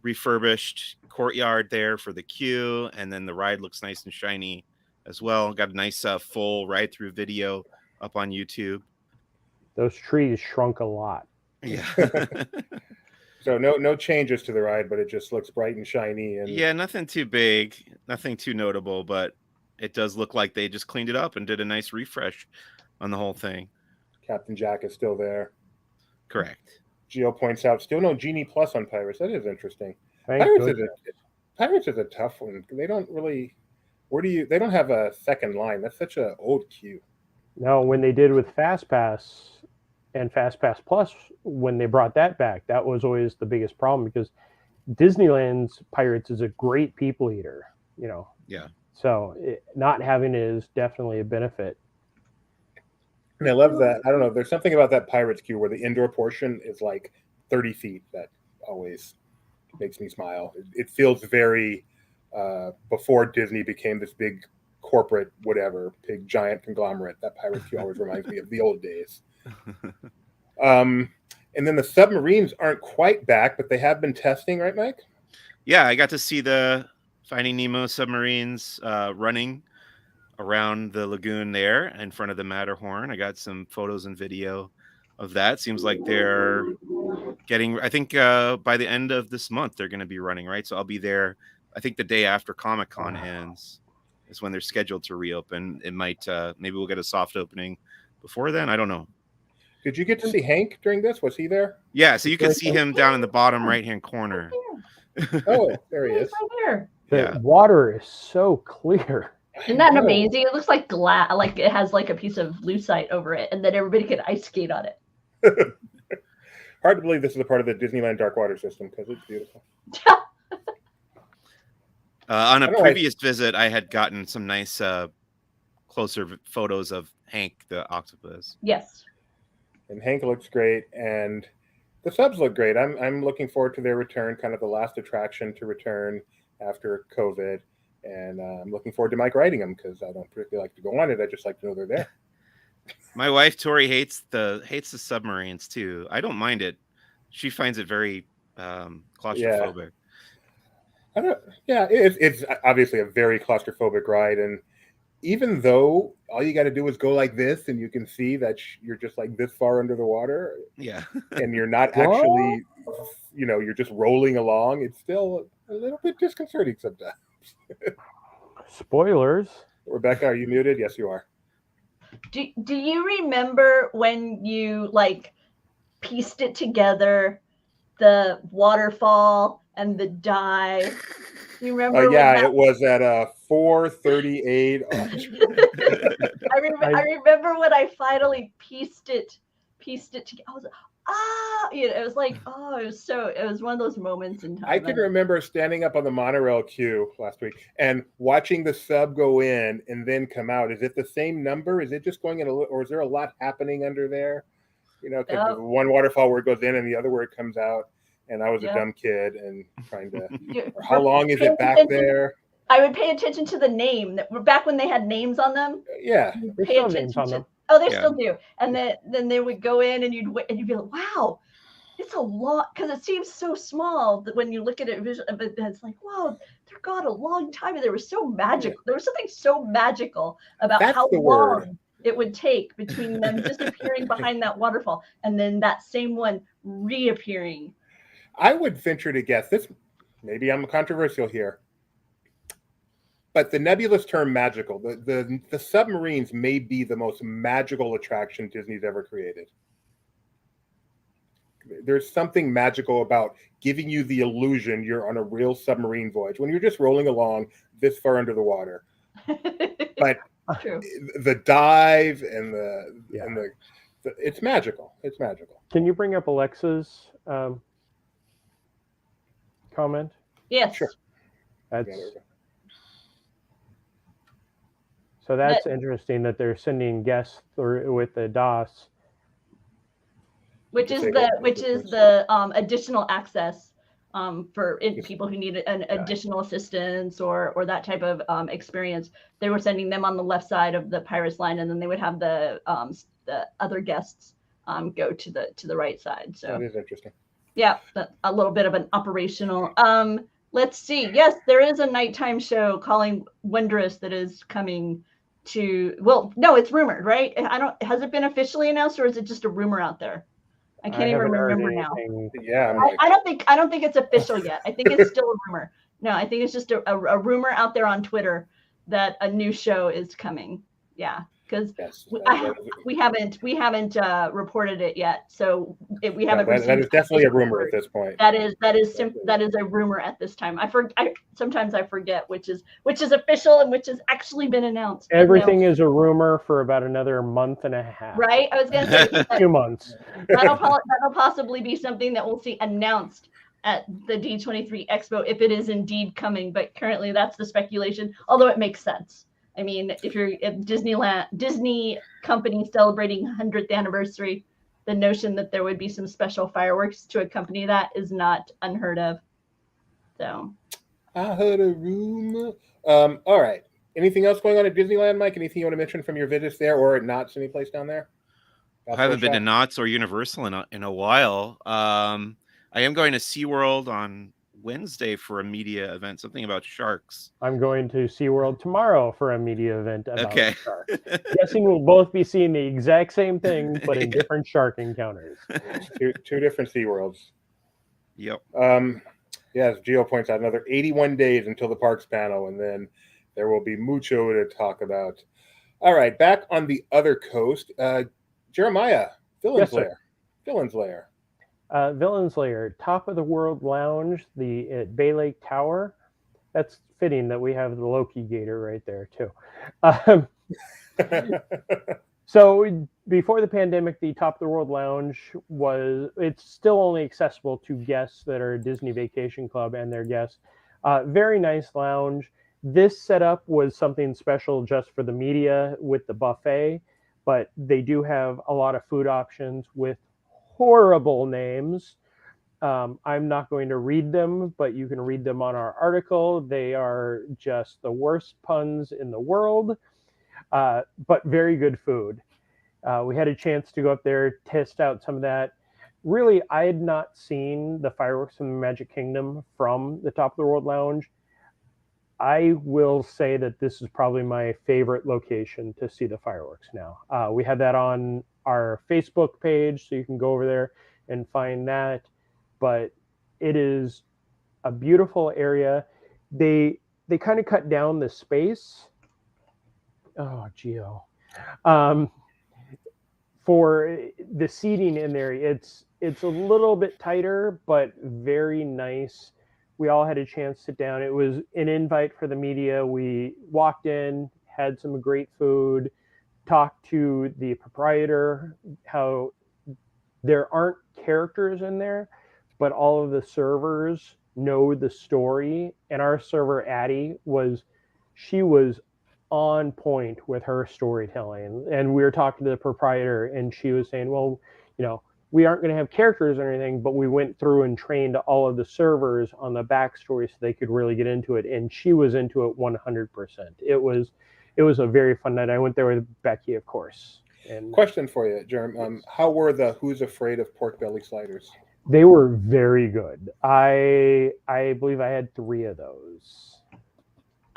refurbished courtyard there for the queue. And then the ride looks nice and shiny as well. Got a nice full ride through video up on YouTube. Those trees shrunk a lot. Yeah. So no changes to the ride, but it just looks bright and shiny. And yeah, nothing too big, nothing too notable, but it does look like they just cleaned it up and did a nice refresh on the whole thing. Captain Jack is still there. Correct. Gio points out, still no Genie Plus on Pirates. That is interesting. Thank Pirates is a tough one. They don't really. They don't have a second line. That's such an old queue. No, when they did with FastPass and FastPass Plus, when they brought that back, that was always the biggest problem because Disneyland's Pirates is a great people eater, Yeah. So not having it is definitely a benefit. And I love that. I don't know. There's something about that Pirates queue where the indoor portion is like 30 feet that always makes me smile. It feels very before Disney became this big corporate whatever, big giant conglomerate. That Pirates queue always reminds me of the old days. And then the submarines aren't quite back, but they have been testing, right, Mike? Yeah, I got to see the Finding Nemo submarines running around the lagoon there in front of the Matterhorn. I got some photos and video of that. Seems like they're getting, I think by the end of this month, they're going to be running, right? So I'll be there, I think the day after Comic-Con ends is when they're scheduled to reopen. It might, maybe we'll get a soft opening before then. I don't know. Did you get to see Hank during this? Was he there? Yeah, so you can see him down in the bottom right-hand corner. Oh, there he is. Right there. The water is so clear. Isn't that amazing? It looks like glass, like it has like a piece of lucite over it, and then everybody can ice skate on it. Hard to believe this is a part of the Disneyland dark water system because it's beautiful. On a previous visit, I had gotten some nice closer photos of Hank the octopus. Yes. And Hank looks great, and the subs look great. I'm looking forward to their return, kind of the last attraction to return after COVID. And I'm looking forward to Mike riding them because I don't particularly like to go on it. I just like to know they're there. My wife Tori hates the submarines too. I don't mind it. She finds it very claustrophobic. It's obviously a very claustrophobic ride, and even though all you got to do is go like this, and you can see that you're just like this far under the water, and you're not actually, you're just rolling along. It's still a little bit disconcerting sometimes. Spoilers. Rebecca, are you muted? Yes, you are. Do you remember when you pieced it together, the waterfall and the dive? You remember? It was at 4:38. I remember when I finally pieced it together. I was like, it was like, it was one of those moments in time. I can remember standing up on the monorail queue last week and watching the sub go in and then come out. Is it the same number? Is it just going in or is there a lot happening under there? Because one waterfall where it goes in and the other where it comes out. And I was a dumb kid and trying to. How long is it back there? I would pay attention to the name. Back when they had names on them. Yeah, pay attention to. Oh, they still do. And then they would go in and you'd be like, wow, it's a lot, because it seems so small that when you look at it visually, but it's like, wow, they're gone a long time. And there was so magical. There was something so magical about how long it would take between them disappearing behind that waterfall and then that same one reappearing. I would venture to guess this maybe I'm controversial here, but the nebulous term magical, the submarines may be the most magical attraction Disney's ever created. There's something magical about giving you the illusion you're on a real submarine voyage when you're just rolling along this far under the water. But True. the dive and the it's magical. It's magical. Can you bring up Alexa's comment? Yes. Sure. So that's interesting that they're sending guests through with the DOS. Which is the additional access for people who need an additional assistance or that type of experience. They were sending them on the left side of the Pirates line, and then they would have the other guests go to the right side. So that is interesting. Yeah, a little bit of an operational. Let's see. Yes, there is a nighttime show calling Wondrous that is coming to. Well, no, it's rumored, right? Has it been officially announced, or is it just a rumor out there? I can't even remember now. Yeah, I don't think it's official yet. I think it's still a rumor. No, I think it's just a rumor out there on Twitter that a new show is coming. Yeah, because we haven't reported it yet, so we haven't. That is definitely a rumor at this point. That is a rumor at this time. Sometimes I forget which is official and which has actually been announced. Everything is a rumor for about another month and a half. Right, I was going to say 2 months. That'll possibly be something that we'll see announced at the D23 Expo if it is indeed coming. But currently, that's the speculation. Although it makes sense. I mean, if Disney company celebrating 100th anniversary, the notion that there would be some special fireworks to accompany that is not unheard of. So, I heard a rumor. All right. Anything else going on at Disneyland, Mike? Anything you want to mention from your visits there, or at Knott's, any place down there? I haven't been to Knott's or Universal in a while. I am going to SeaWorld on Wednesday for a media event, something about sharks. I'm going to SeaWorld tomorrow for a media event about sharks. Guessing we'll both be seeing the exact same thing, but in different shark encounters. Two different SeaWorlds. Yep. As Gio points out, another 81 days until the parks panel, and then there will be mucho to talk about. All right, back on the other coast, Jeremiah, Villain's Lair. Villain's Lair. Villain's Lair, Top of the World Lounge, at Bay Lake Tower. That's fitting that we have the Loki Gator right there too. So before the pandemic, the Top of the World Lounge it's still only accessible to guests that are Disney Vacation Club and their guests. Very nice lounge. This setup was something special just for the media with the buffet, but they do have a lot of food options with horrible names. I'm not going to read them, but you can read them on our article. They are just the worst puns in the world, but very good food. We had a chance to go up there, test out some of that. Really, I had not seen the fireworks from the Magic Kingdom from the Top of the World Lounge. I will say that this is probably my favorite location to see the fireworks now. We had that on our Facebook page, so you can go over there and find that. But it is a beautiful area. They kind of cut down the space. Oh, Gio. For the seating in there, it's a little bit tighter, but very nice. We all had a chance to sit down. It was an invite for the media. We walked in, had some great food, talked to the proprietor, how there aren't characters in there, but all of the servers know the story. And our server, Addie, was on point with her storytelling. And we were talking to the proprietor, and she was saying, well, we aren't going to have characters or anything, but we went through and trained all of the servers on the backstory so they could really get into it. And she was into it 100%. It was a very fun night. I went there with Becky, of course. And question for you, Jerem. How were the Who's Afraid of Pork Belly sliders? They were very good. I believe I had 3 of those.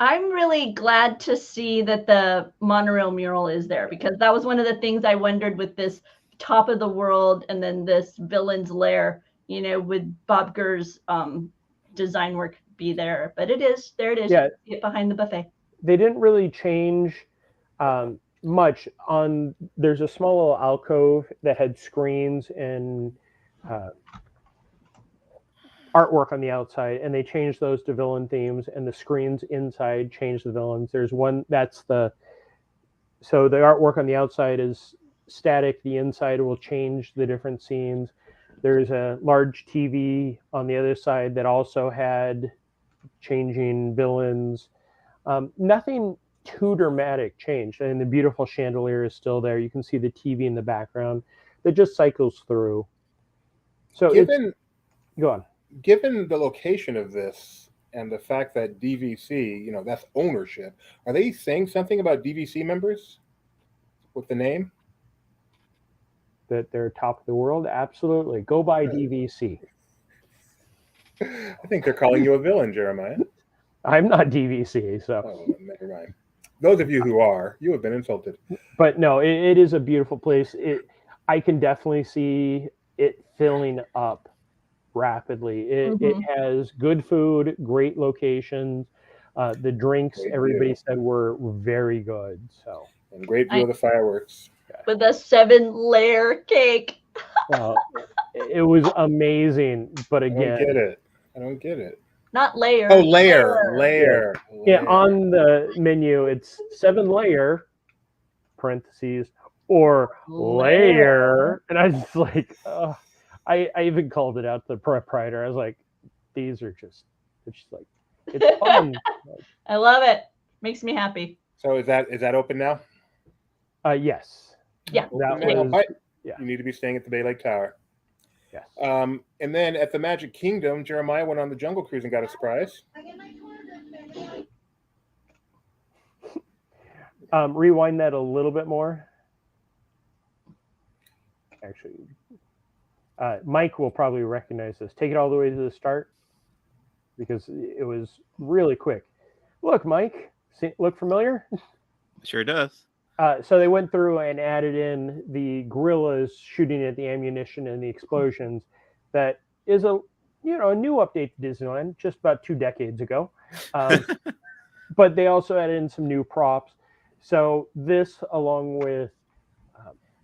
I'm really glad to see that the monorail mural is there, because that was one of the things I wondered with this Top of the World and then this Villain's Lair, with Bob Gurr's design work be there, but it is there. It is. Yeah. You can see it behind the buffet. They didn't really change much on. There's a small little alcove that had screens and artwork on the outside, and they changed those to villain themes, and the screens inside changed the villains. There's one that's so the artwork on the outside is static, the inside will change the different scenes. There's a large TV on the other side that also had changing villains. Nothing too dramatic changed, and the beautiful chandelier is still there. You can see the TV in the background that just cycles through. So go on. Given the location of this and the fact that DVC, that's ownership, are they saying something about DVC members with the name? That they're top of the world? Absolutely. Go buy DVC. I think they're calling you a villain, Jeremiah. I'm not DVC, so. Oh, never mind. Those of you who are, you have been insulted. But no, it is a beautiful place. I can definitely see it filling up rapidly. It has good food, great locations. The drinks, everybody said were very good. So, and great view of the fireworks. With a 7-layer cake. It was amazing, but again, I don't get it. Not layer. Oh, layer. Yeah, on the menu it's 7-layer parentheses or layer, and I was like, I even called it out to the proprietor. I was like, these are it's like, it's fun. I love it. Makes me happy. So is that open now? Yes. Yeah. You need to be staying at the Bay Lake Tower. Yes. And then at the Magic Kingdom, Jeremiah went on the Jungle Cruise and got a surprise. Rewind that a little bit more. Actually, Mike will probably recognize this. Take it all the way to the start because it was really quick. Look, Mike, look familiar? Sure does. So they went through and added in the guerrillas shooting at the ammunition and the explosions. That is a new update to Disneyland just about 2 decades ago. But they also added in some new props. So this, along with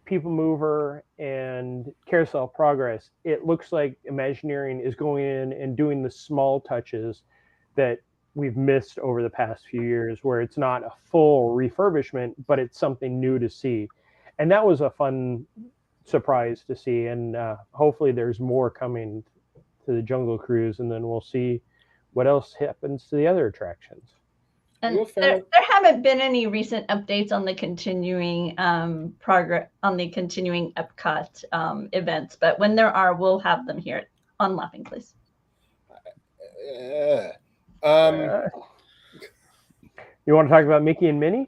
People Mover and Carousel Progress, it looks like Imagineering is going in and doing the small touches that we've missed over the past few years, where it's not a full refurbishment, but it's something new to see. And that was a fun surprise to see. And hopefully there's more coming to the Jungle Cruise, and then we'll see what else happens to the other attractions. And there haven't been any recent updates on the continuing progress on the continuing EPCOT events, but when there are, we'll have them here on Laughing Place. You want to talk about Mickey and Minnie?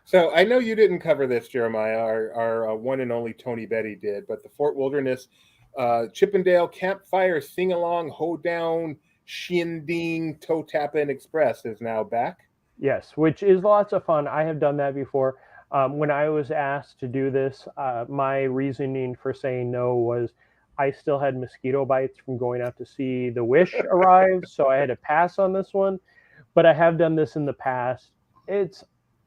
So I know you didn't cover this, Jeremiah. Our one and only Tony Betty did, but the Fort Wilderness Chippendale Campfire Sing-Along Hoedown Shindig Toe Tappin' Express is now back. Yes, which is lots of fun. I have done that before. When I was asked to do this, my reasoning for saying no was I still had mosquito bites from going out to see The Wish arrive, so I had to pass on this one. But I have done this in the past. It's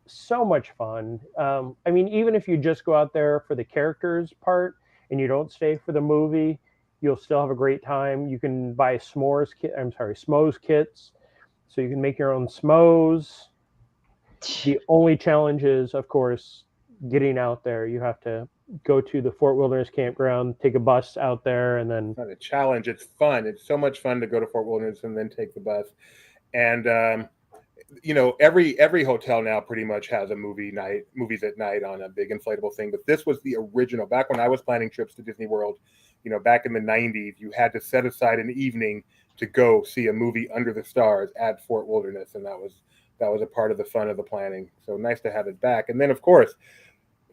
so much fun. I mean, even if you just go out there for the characters part and you don't stay for the movie, you'll still have a great time. You can buy s'mores kits. So you can make your own s'mores. The only challenge is, of course, getting out there. You have to go to the Fort Wilderness Campground, take a bus out there, and then... It's not a challenge. It's fun. It's so much fun to go to Fort Wilderness and then take the bus. And, every hotel now pretty much has a movies at night on a big inflatable thing. But this was the original. Back when I was planning trips to Disney World, back in the 90s, you had to set aside an evening to go see a movie under the stars at Fort Wilderness, and that was a part of the fun of the planning. So nice to have it back. And then, of course,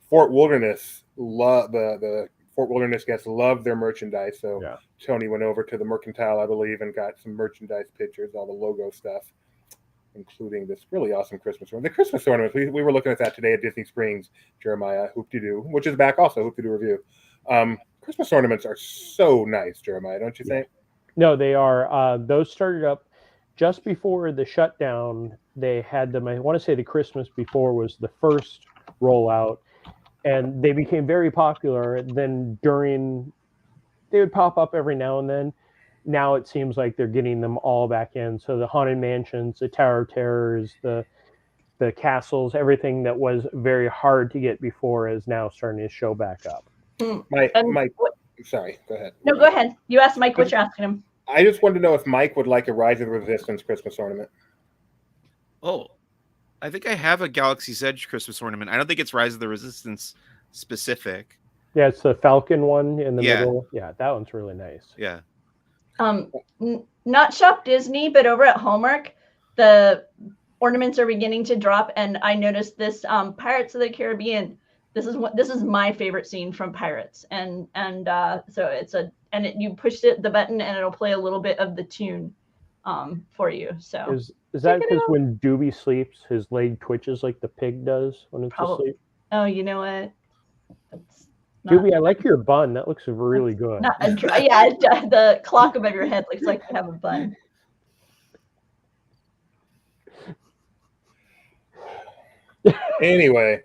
Fort Wilderness, the Fort Wilderness guests love their merchandise. So yeah. Tony went over to the Mercantile, I believe, and got some merchandise pictures, all the logo stuff, including this really awesome Christmas ornament. The Christmas ornaments, we were looking at that today at Disney Springs, Jeremiah, Hoop-de-Doo, which is back also, Hoop-de-Doo review. Christmas ornaments are so nice, Jeremiah, don't you think? No, they are. Those started up just before the shutdown. They had them. I want to say the Christmas before was the first rollout, and they became very popular. Then they would pop up every now and then. Now it seems like they're getting them all back in. So the Haunted Mansions, the Tower of Terrors, the castles, everything that was very hard to get before is now starting to show back up. Mike, sorry, go ahead. No, go ahead. You asked Mike what you're asking him. I just wanted to know if Mike would like a Rise of the Resistance Christmas ornament. Oh, I think I have a Galaxy's Edge Christmas ornament. I don't think it's Rise of the Resistance specific. Yeah, it's the Falcon one in the Yeah. middle. Yeah, that one's really nice. Yeah. Not Shop Disney, but over at Hallmark, the ornaments are beginning to drop, and I noticed this Pirates of the Caribbean. This is my favorite scene from Pirates, and so you push the button and it'll play a little bit of the tune for you. So Is that because when Doobie sleeps, his leg twitches like the pig does when it's asleep? Oh, you know what? That's Doobie, I like your bun. That looks really good. Yeah, the clock above your head looks like you have a bun. Anyway,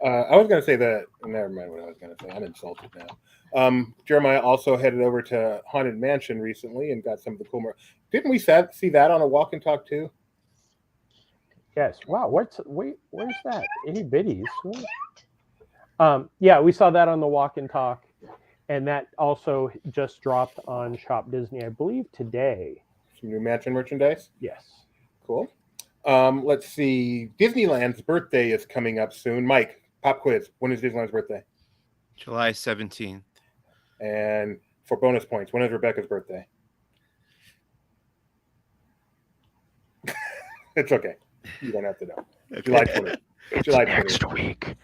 I was going to say that. Never mind what I was going to say. I'm insulted now. Jeremiah also headed over to Haunted Mansion recently and got some of the cool. Didn't we see that on a walk and talk too? Yes. Wow. Where's that? Itty bitties. Yeah, we saw that on the walk and talk, and that also just dropped on Shop Disney, I believe, today. Some new mansion merchandise. Yes. Cool. Let's see. Disneyland's birthday is coming up soon. Mike, pop quiz. When is Disneyland's birthday? July 17th. And for bonus points, when is Rebecca's birthday? It's okay. You don't have to know. July 20th. July 20th. Next week.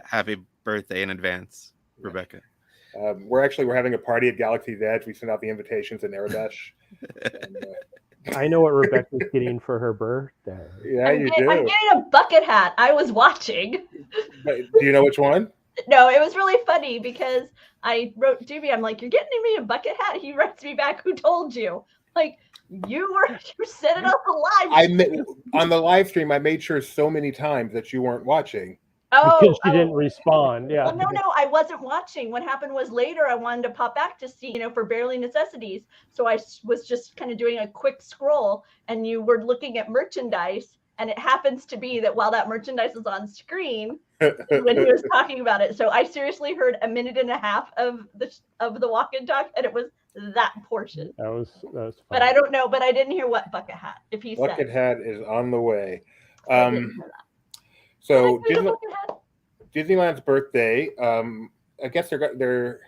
Happy birthday in advance, Rebecca. We're having a party at Galaxy's Edge. We sent out the invitations in Arabesh. I know what Rebecca's getting for her birthday. Yeah, you do. I'm getting a bucket hat. I was watching. But do you know which one? No, it was really funny because I wrote Doobie, I'm like, you're getting me a bucket hat. He writes me back, who told you? Like, you said it on the live. On the live stream, I made sure so many times that you weren't watching. Because she didn't respond. Yeah. Well, no, I wasn't watching. What happened was later I wanted to pop back to see, for Barely Necessities. So I was just kind of doing a quick scroll, and you were looking at merchandise. And it happens to be that while that merchandise is on screen, when he was talking about it. So I seriously heard a minute and a half of the walk and talk, and it was that portion. That was fun. But I don't know. But I didn't hear what bucket hat. If he Bucket said hat is on the way. I didn't hear that. So Did I hear the bucket hat? Disneyland's birthday. I guess they're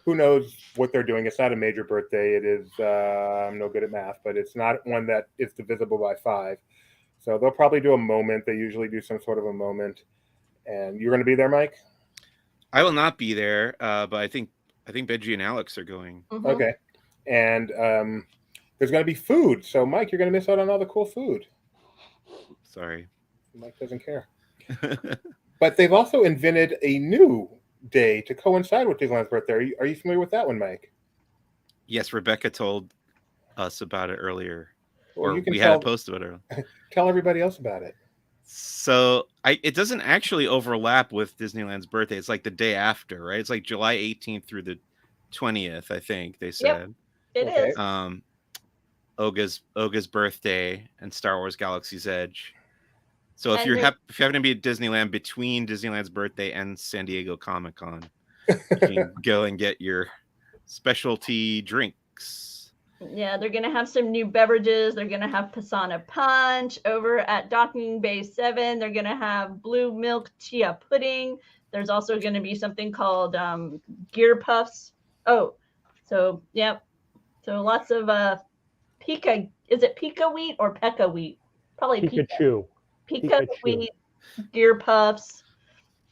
who knows what they're doing. It's not a major birthday. It is. I'm no good at math, but it's not one that is divisible by 5. So they'll probably do a moment. They usually do some sort of a moment. And you're going to be there, Mike? I will not be there, but I think Benji and Alex are going. Mhm. Okay. And there's going to be food. So, Mike, you're going to miss out on all the cool food. Sorry. Mike doesn't care. But they've also invented a new day to coincide with Disneyland's birthday. Are you familiar with that one, Mike? Yes, Rebecca told us about it earlier. Well, Or you can we had a post about it. tell everybody else about it. So it doesn't actually overlap with Disneyland's birthday. It's like the day after, right? It's like July 18th through the 20th, I think they said. It Okay. is. Oga's birthday and Star Wars Galaxy's Edge. So if And you happen to be at Disneyland between Disneyland's birthday and San Diego Comic-Con, you can go and get your specialty drinks. Yeah, they're going to have some new beverages. They're going to have Pisana Punch over at Docking Bay 7. They're going to have blue milk chia pudding. There's also going to be something called Gear Puffs. Oh, so, yep. So lots of Pika. Is it Pika wheat or Pekka wheat? Probably Pika. Pikachu. Pika wheat, Gear Puffs.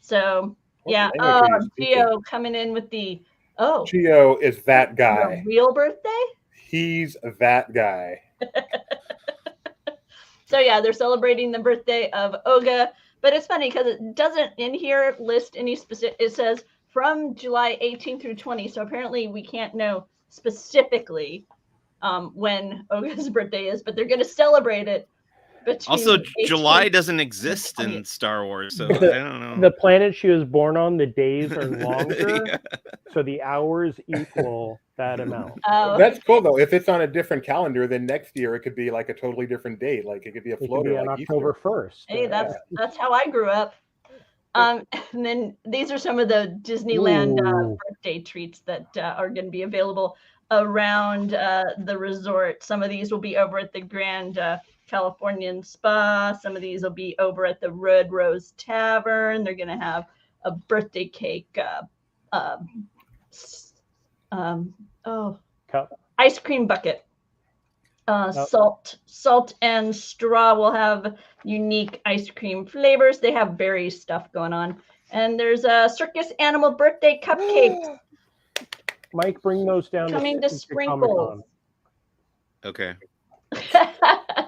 So, What yeah. language are you Gio coming in with the, Gio is that guy. your real birthday? He's that guy. So yeah, they're celebrating the birthday of Oga, but it's funny because it doesn't in here list any specific. It says from July 18th through 20. So apparently we can't know specifically when Oga's birthday is, but they're going to celebrate it between Also, the 18th July doesn't exist in 20th. Star Wars, so I don't know. The planet she was born on, the days are longer, Yeah. so the hours equal that amount. Oh, That's cool though. If it's on a different calendar, then next year it could be like a totally different date. Like it could be a It could floater be on like October Easter. 1st. hey, that's how I grew up. And then these are some of the Disneyland Ooh. birthday treats that are going to be available around the resort. Some of these will be over at the Grand Californian Spa. Some of these will be over at the Red Rose Tavern. They're going to have a birthday cake, Cup. ice cream bucket. Salt and straw will have unique ice cream flavors. They have various stuff going on. And there's a circus animal birthday cupcakes Mike, bring those down. coming to Comic-Con. Sprinkles. Okay.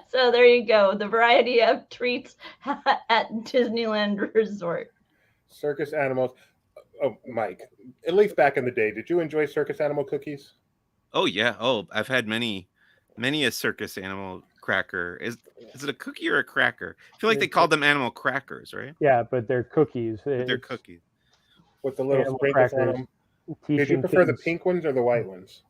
So there you go. The variety of treats at Disneyland Resort. Circus animals. Oh, Mike. At least back in the day, did you enjoy circus animal cookies? Oh yeah. Oh, I've had many a circus animal cracker. Is it a cookie or a cracker? I feel like they called them animal crackers, right? Yeah, but they're cookies. But they're It's cookies. With the little animal sprinkles on crackers. them. Did teaching you prefer the kids- pink ones or the white ones?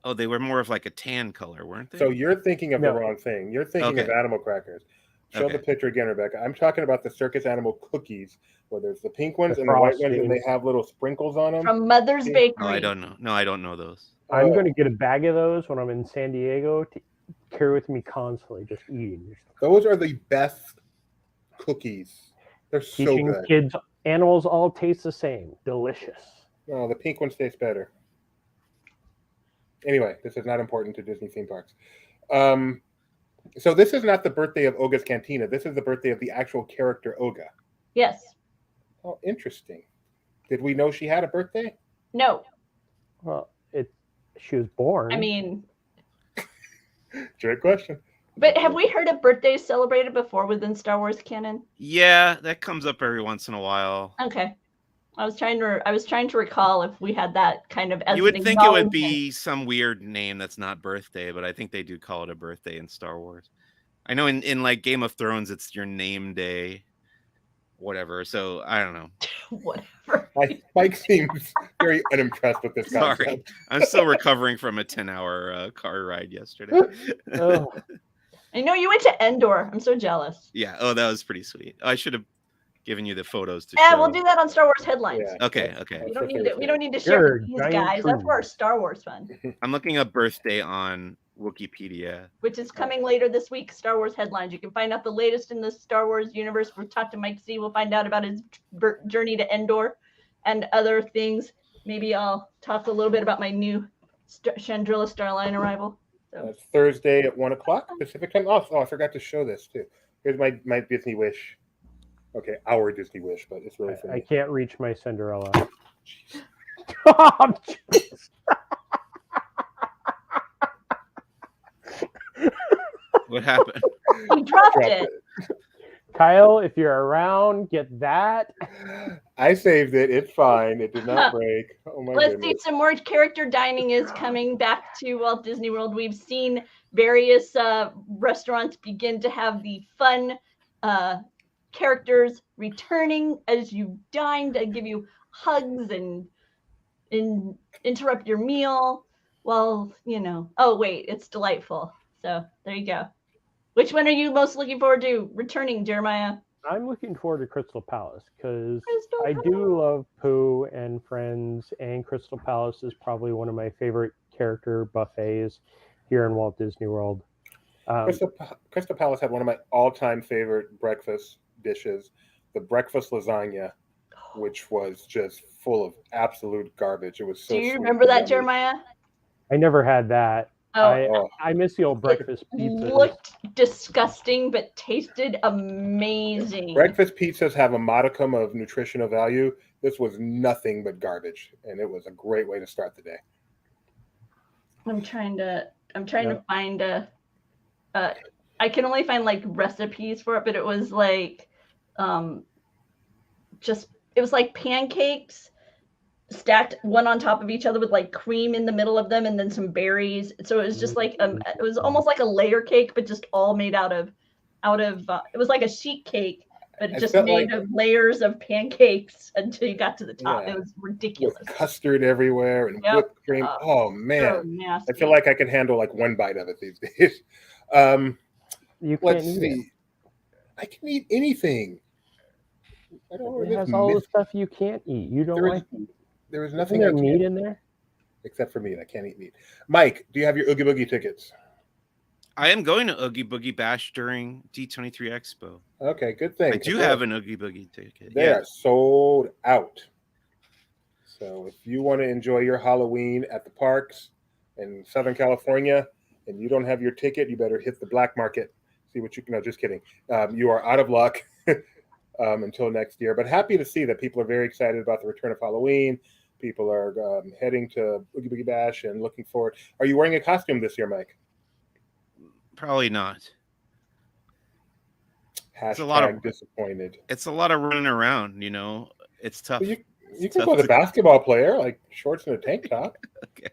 Oh, they were more of like a tan color, weren't they? So you're thinking of No. the wrong thing. You're thinking of Okay. animal crackers. Show Okay. the picture again, Rebecca. I'm talking about the circus animal cookies, where there's the pink ones The and the white ones, and frosting. they have little sprinkles on them. From Mother's Oh, Bakery. No, I don't know. No, I don't know those. I'm Oh. going to get a bag of those when I'm in San Diego to carry with me constantly, just eating. Those are the best cookies. They're so Teaching good. kids animals all taste the same. Delicious. No, the pink ones taste better. Anyway, this is not important to Disney theme parks. So this is not the birthday of Oga's Cantina. This is the birthday of the actual character Oga. Yes. Oh, interesting. Did we know she had a birthday? No. Well, she was born. I mean, Great question. but have we heard of birthdays celebrated before within Star Wars canon? Yeah, that comes up every once in a while. Okay. I was trying to recall if we had that kind of as You would an think it would acknowledgement. be some weird name that's not birthday, but I think they do call it a birthday in Star Wars. I know in like Game of Thrones, it's your name day, whatever. So I don't know. Whatever. Mike seems very unimpressed with this Sorry. concept. I'm still recovering from a 10-hour car ride yesterday. Oh, I know you went to Endor. I'm so jealous. Yeah. Oh, that was pretty sweet. I should have given you the photos to Yeah, show. we'll do that on Star Wars headlines. Yeah. Okay. Okay. We That's don't for need to. We Thursday. don't need to You're share a these giant guys. That's for our tree. Star Wars fun, I'm looking up birthday on Wikipedia. which is coming later this week. Star Wars headlines. You can find out the latest in the Star Wars universe. We'll talk to Mike Z. We'll find out about his journey to Endor and other things. Maybe I'll talk a little bit about my new Chandrilla Starline arrival. So That's Thursday at 1 o'clock Pacific time. Oh, I forgot to show this too. Here's my Disney wish. Okay, our Disney wish, but it's really I funny. can't reach my Cinderella. Jeez. Oh, jeez. What happened? he dropped Dropped it. Kyle, if you're around, get that. I saved it. It's fine. It did not break. Oh my Let's see, goodness. some more character dining is coming back to Walt Disney World. We've seen various restaurants begin to have the fun characters returning as you dine to give you hugs and interrupt your meal. Well, oh wait, it's delightful. So there you go. Which one are you most looking forward to returning, Jeremiah? I'm looking forward to Crystal Palace because Crystal I Palace. do love Pooh and Friends, and Crystal Palace is probably one of my favorite character buffets here in Walt Disney World. Crystal Palace had one of my all-time favorite breakfast dishes, the breakfast lasagna, which was just full of absolute garbage. It was so Do you sweet remember and that, yummy. Jeremiah? I never had that. Oh, I miss the old breakfast pizza. looked disgusting, but tasted amazing. Breakfast pizzas have a modicum of nutritional value. This was nothing but garbage, and it was a great way to start the day. I'm trying to find I can only find like recipes for it, but it was like it was like pancakes stacked one on top of each other with like cream in the middle of them and then some berries. So it was just like it was almost like a layer cake, but just all made out of it was like a sheet cake, but I just felt made like- of layers of pancakes until you got to the top. Yeah. It was ridiculous. With custard everywhere and Yep. whipped cream. Oh So man, nasty. I feel like I can handle like one bite of it these days. You Let's can't eat it. see. I can eat anything. I don't know. It has all the stuff you can't eat. You don't There is like it. There is Isn't nothing there I can't meat in there? except for meat. I can't eat meat. Mike, do you have your Oogie Boogie tickets? I am going to Oogie Boogie Bash during D23 Expo. Okay, good thing. I do have an Oogie Boogie ticket. They Yeah. are sold out. So if you want to enjoy your Halloween at the parks in Southern California and you don't have your ticket, you better hit the black market. See what you can. No, just kidding. You are out of luck until next year. But happy to see that people are very excited about the return of Halloween. People are heading to Oogie Boogie Bash and looking forward. Are you wearing a costume this year, Mike? Probably not. Hashtag a lot of- disappointed. It's a lot of running around, you know. It's tough. Well, you can tough go as a to- basketball player, like shorts and a tank top. Okay.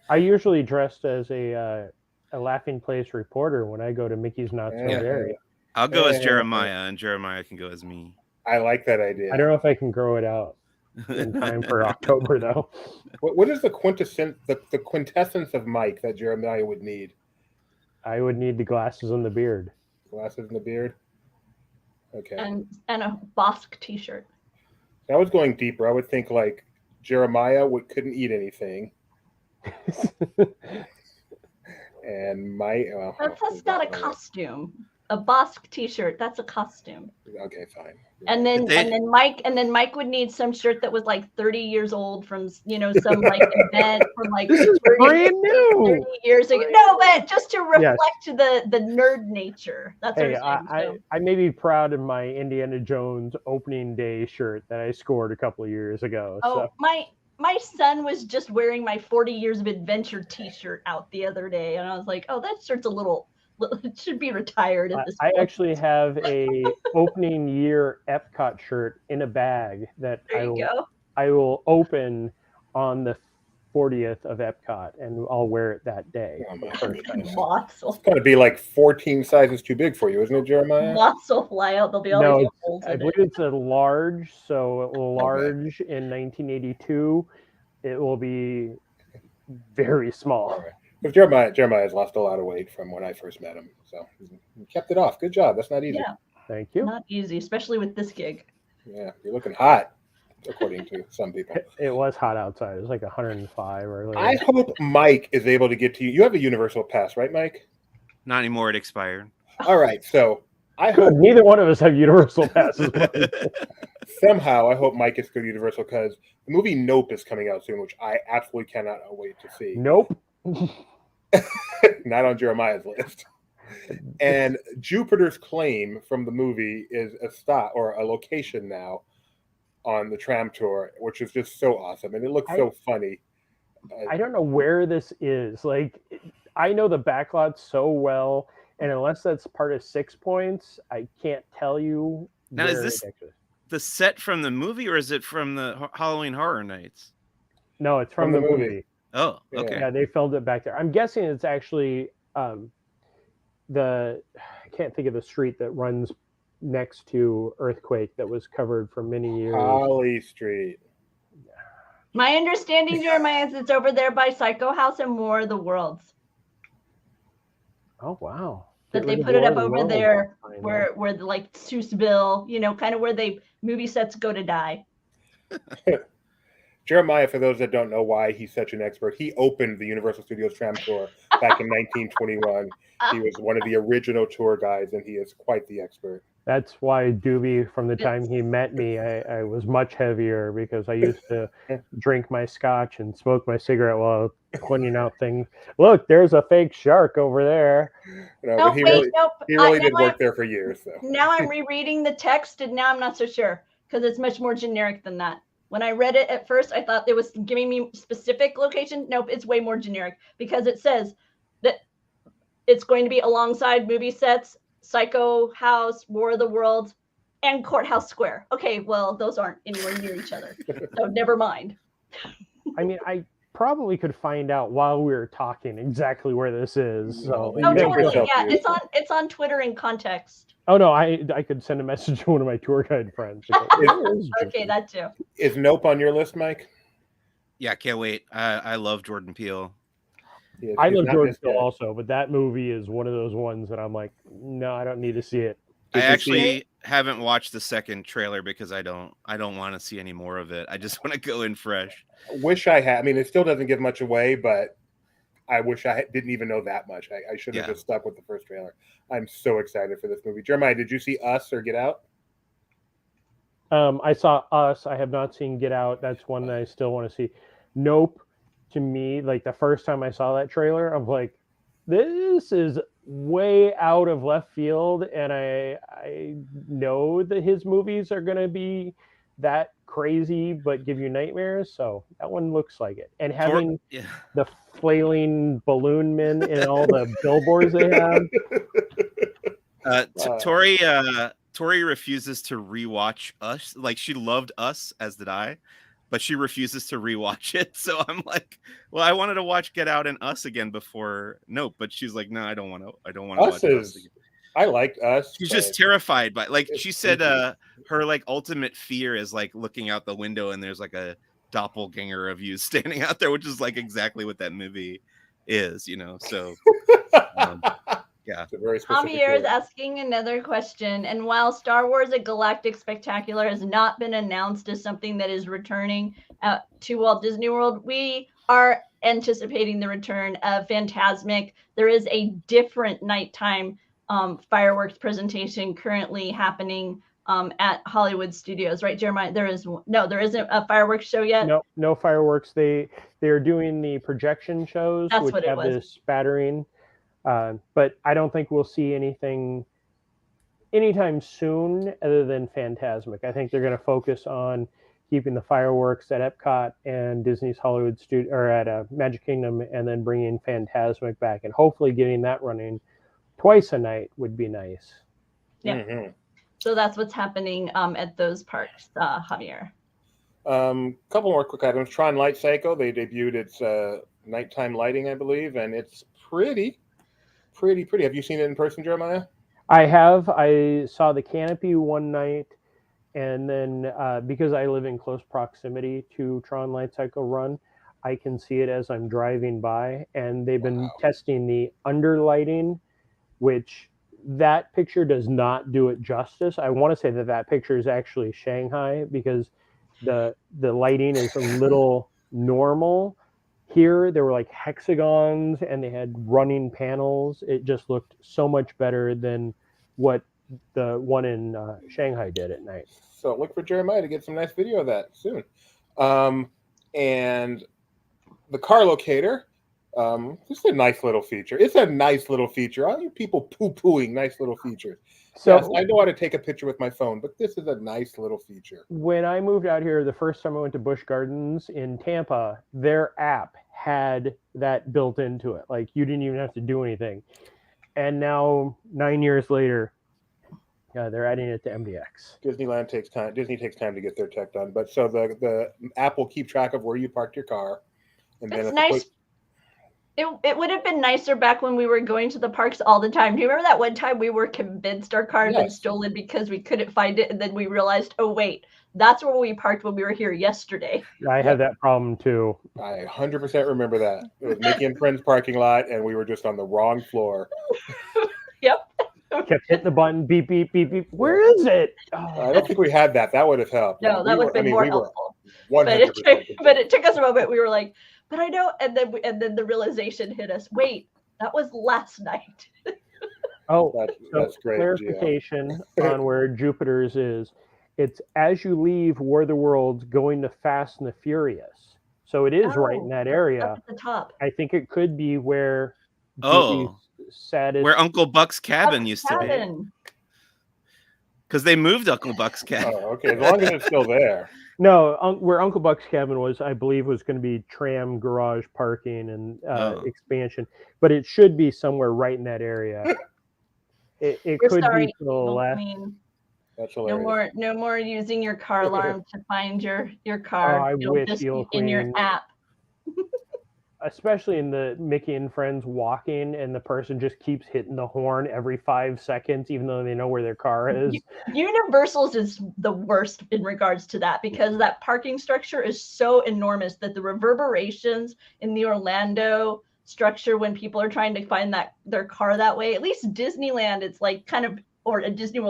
I usually dressed as a Laughing Place reporter when I go to Mickey's Not So Yeah. Very. I'll go as Yeah. Jeremiah, and Jeremiah can go as me. I like that idea. I don't know if I can grow it out in time for October though. What is the quintessence of Mike that Jeremiah would need? I would need the glasses and the beard. Glasses and the beard. Okay. and a Bosk t-shirt. I was going deeper. I would think like Jeremiah couldn't eat anything, and Mike. Well, That's not a costume. A Bosk t-shirt, that's a costume. Okay, fine. And then Did they- and then Mike would need some shirt that was like 30 years old from some like event from like This is 30 brand new. 30 years ago. No, but just to reflect the nerd nature. That's Hey, what I'm saying. I may be proud of my Indiana Jones opening day shirt that I scored a couple of years ago. Oh, So my son was just wearing my 40 Years of Adventure t-shirt out the other day, and I was like, oh, that shirt's it should be retired at this I point. actually have a opening year EPCOT shirt in a bag that There you go. I will open on the 40th of EPCOT, and I'll wear it that day. Oh, my First time. goodness. Moths will, It's going to be like 14 sizes too big for you, isn't it, Jeremiah? moths will fly out. There'll be all No, these holes I in believe it. it's a large, so large in 1982. It will be very small. All right. But Jeremiah's lost a lot of weight from when I first met him, so he kept it off. Good job. That's not easy. Yeah, Thank you. not easy, especially with this gig. Yeah, you're looking hot, according to some people. It was hot outside. It was like 105 earlier. I hope Mike is able to get to you. You have a Universal Pass, right, Mike? Not anymore. It expired. All right, so I Good. hope Neither one of us have universal passes. somehow Mike is good Universal because the movie Nope is coming out soon, which I absolutely cannot wait to see. Nope. Not on Jeremiah's list. And Jupiter's Claim from the movie is a stop or a location now on the tram tour, which is just so awesome, and it looks so funny. I don't know where this is. Like, I know the backlot so well, and unless that's part of 6 Points, I can't tell you. Now, is where this- it actually is. The set from the movie, or is it from the Halloween Horror Nights? No, it's from the movie. Oh, Yeah. okay. Yeah, they filmed it back there. I'm guessing it's actually I can't think of the street that runs next to Earthquake that was covered for many years. Holly Street. My understanding, Jeremiah, is it's over there by Psycho House and War of the Worlds. Oh wow! That Get they rid of put it War up of the over Worlds there behind where the like Seussville, kind of where movie sets go to die. Jeremiah, for those that don't know why he's such an expert, he opened the Universal Studios tram tour back in 1921. He was one of the original tour guides, and he is quite the expert. That's why Doobie, from the time he met me, I was much heavier because I used to drink my scotch and smoke my cigarette while pointing out things. Look, there's a fake shark over there. No, Nope, but he wait, nope. really now did work there for years. So. Now I'm rereading the text, and now I'm not so sure because it's much more generic than that. When I read it at first, I thought it was giving me specific location. Nope, it's way more generic because it says that it's going to be alongside movie sets, Psycho House, War of the Worlds, and Courthouse Square. Okay, well, those aren't anywhere near each other, so never mind. I mean, I probably could find out while we were talking exactly where this is. So No, Oh, you make totally. yourself Yeah, use it's on Twitter in context. oh no, I could send a message to one of my tour guide friends. Like, "Where is Okay, Jupiter?" that too. Is Nope on your list, Mike? Yeah, can't wait. I love Jordan Peele. Yes, I he's love not Jordan missed Peele yet. also, but that movie is one of those ones that I'm like, no, I don't need to see it. I Did you see- actually haven't watched the second trailer because I don't want to see any more of it. I just want to go in fresh. Wish I had. I mean, it still doesn't give much away, but I wish I didn't even know that much. I should have Yeah. just stuck with the first trailer. I'm so excited for this movie. Jeremiah, did you see Us or Get Out? I saw Us. I have not seen Get Out. That's one that I still want to see. Nope. To me, like the first time I saw that trailer, I'm like, this is way out of left field, and I know that his movies are going to be that crazy but give you nightmares. So that one looks like it. And having Yeah. the flailing balloon men in all the billboards they have. Tori refuses to rewatch Us. Like, she loved Us, as did I, but she refuses to rewatch it. So I'm like, well, I wanted to watch Get Out and Us again before Nope, but she's like, no, I don't want to watch Us again. I liked Us. She's but just terrified by, like, it's she said creepy. her like ultimate fear is like looking out the window and there's like a doppelganger of you standing out there, which is like exactly what that movie is, you know. So yeah. It's a very specific Javier is word. asking another question. And while Star Wars: A Galactic Spectacular has not been announced as something that is returning to Walt Disney World, we are anticipating the return of Fantasmic. There is a different nighttime fireworks presentation currently happening at Hollywood Studios, right, Jeremiah? There isn't a fireworks show yet. No fireworks. They're doing the projection shows, That's which what it have was. this spattering. But I don't think we'll see anything anytime soon other than Fantasmic. I think they're going to focus on keeping the fireworks at EPCOT and Disney's Hollywood Studio, or at Magic Kingdom, and then bringing Fantasmic back, and hopefully getting that running twice a night would be nice. Yeah. Mhm. So that's what's happening at those parks, Javier. Couple more quick items. TRON Lightcycle. They debuted its nighttime lighting, I believe, and it's pretty. Have you seen it in person, Jeremiah? I have. I saw the canopy one night, and then because I live in close proximity to TRON Lightcycle Run, I can see it as I'm driving by. And they've been Wow. testing the underlighting, which that picture does not do it justice. I want to say that picture is actually Shanghai, because the lighting is a little normal. Here, there were like hexagons and they had running panels. It just looked so much better than what the one in Shanghai did at night. So look for Jeremiah to get some nice video of that soon. And the car locator, just a nice little feature. It's a nice little feature. All you people poo-pooing nice little features. So Yes, I know how to take a picture with my phone, but this is a nice little feature. when I moved out here, the first time I went to Busch Gardens in Tampa, their app had that built into it. Like, you didn't even have to do anything. And now, 9 years later, they're adding it to MDX. Disneyland takes time. Disney takes time to get their tech done. But so the app will keep track of where you parked your car. And then It's if nice. It would have been nicer back when we were going to the parks all the time. Do you remember that one time we were convinced our car had been Yes. stolen because we couldn't find it, and then we realized, oh wait, that's where we parked when we were here yesterday. I had that problem too. I 100% remember that. It was Mickey and Friends parking lot, and we were just on the wrong floor. Kept hitting the button, beep, beep, beep, beep. Where is it? I don't think we had that. That would have helped. No, that would have been more we were helpful. 100%. But it took us a moment. We were like, but I know, and then the realization hit us. Wait, that was last night. Oh, That's great. clarification on where Jupiter's is. It's as you leave War of the Worlds going to Fast and the Furious. So it is right in that area. Up at the top. I think it could be where Oh, saddest. where Uncle Buck's cabin Buck's used to be, cabin. because they moved Uncle Buck's cabin. Oh, okay. As long as it's still there. No, where Uncle Buck's cabin was, I believe, was going to be tram garage parking and expansion, but it should be somewhere right in that area. It We're could sorry, be to the left. That's No hilarious. more, no more using your car alarm to find your Oh, car. I It'll wish just Eel be in your Queen, app. especially in the Mickey and Friends walking, and the person just keeps hitting the horn every 5 seconds, even though they know where their car is. Universal's is the worst in regards to that, because that parking structure is so enormous that the reverberations in the Orlando structure when people are trying to find their car that way, at least Disneyland, it's like kind of, or a Disney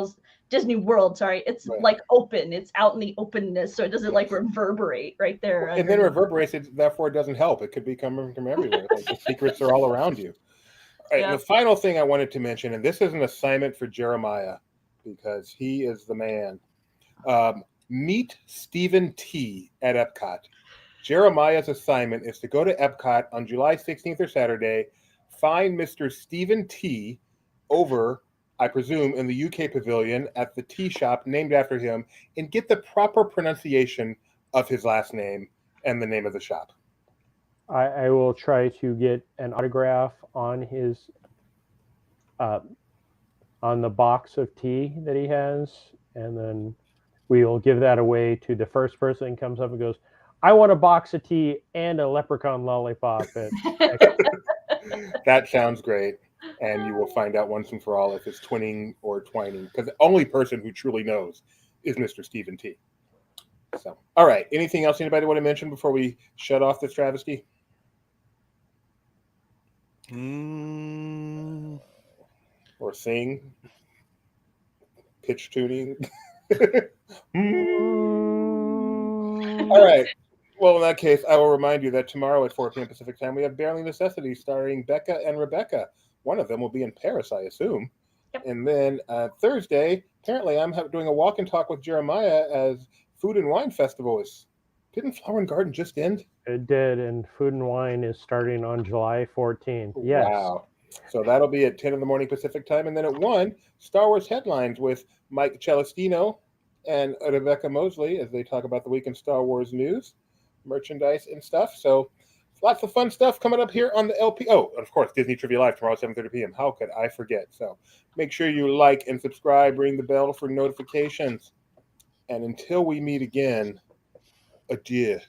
World, sorry, it's Right. like open, it's out in the openness, so it doesn't like reverberate right there. And then reverberates, therefore it doesn't help. It could be coming from everywhere. Like the secrets are all around you. All right, Yeah. and the final thing I wanted to mention, and this is an assignment for Jeremiah because he is the man. Meet Stephen T at EPCOT. Jeremiah's assignment is to go to EPCOT on July 16th or Saturday, find Mr. Stephen T over, I presume, in the UK pavilion at the tea shop named after him, and get the proper pronunciation of his last name and the name of the shop. I will try to get an autograph on his on the box of tea that he has, and then we will give that away to the first person that comes up and goes, I want a box of tea and a leprechaun lollipop. That sounds great. And you will find out once and for all if it's twinning or twining, because the only person who truly knows is Mr. Stephen T. So, all right. Anything else anybody want to mention before we shut off this travesty? Or sing? Pitch tuning? All right. Well, in that case, I will remind you that tomorrow at 4 p.m. Pacific time, we have Barely Necessity starring Becca and Rebecca. One of them will be in Paris, I assume. Yep. And then Thursday, apparently I'm doing a walk and talk with Jeremiah as Food and Wine Festival is. Didn't Flower and Garden just end? It did, and Food and Wine is starting on July 14th. Yes. Wow. So that'll be at 10 in the morning Pacific time. And then at 1, Star Wars Headlines with Mike Celestino and Rebecca Mosley as they talk about the week in Star Wars news, merchandise, and stuff. So lots of fun stuff coming up here on the LP. Oh, and of course, Disney Trivia Live tomorrow at 7:30 p.m. How could I forget? So make sure you like and subscribe, ring the bell for notifications. And until we meet again, adieu.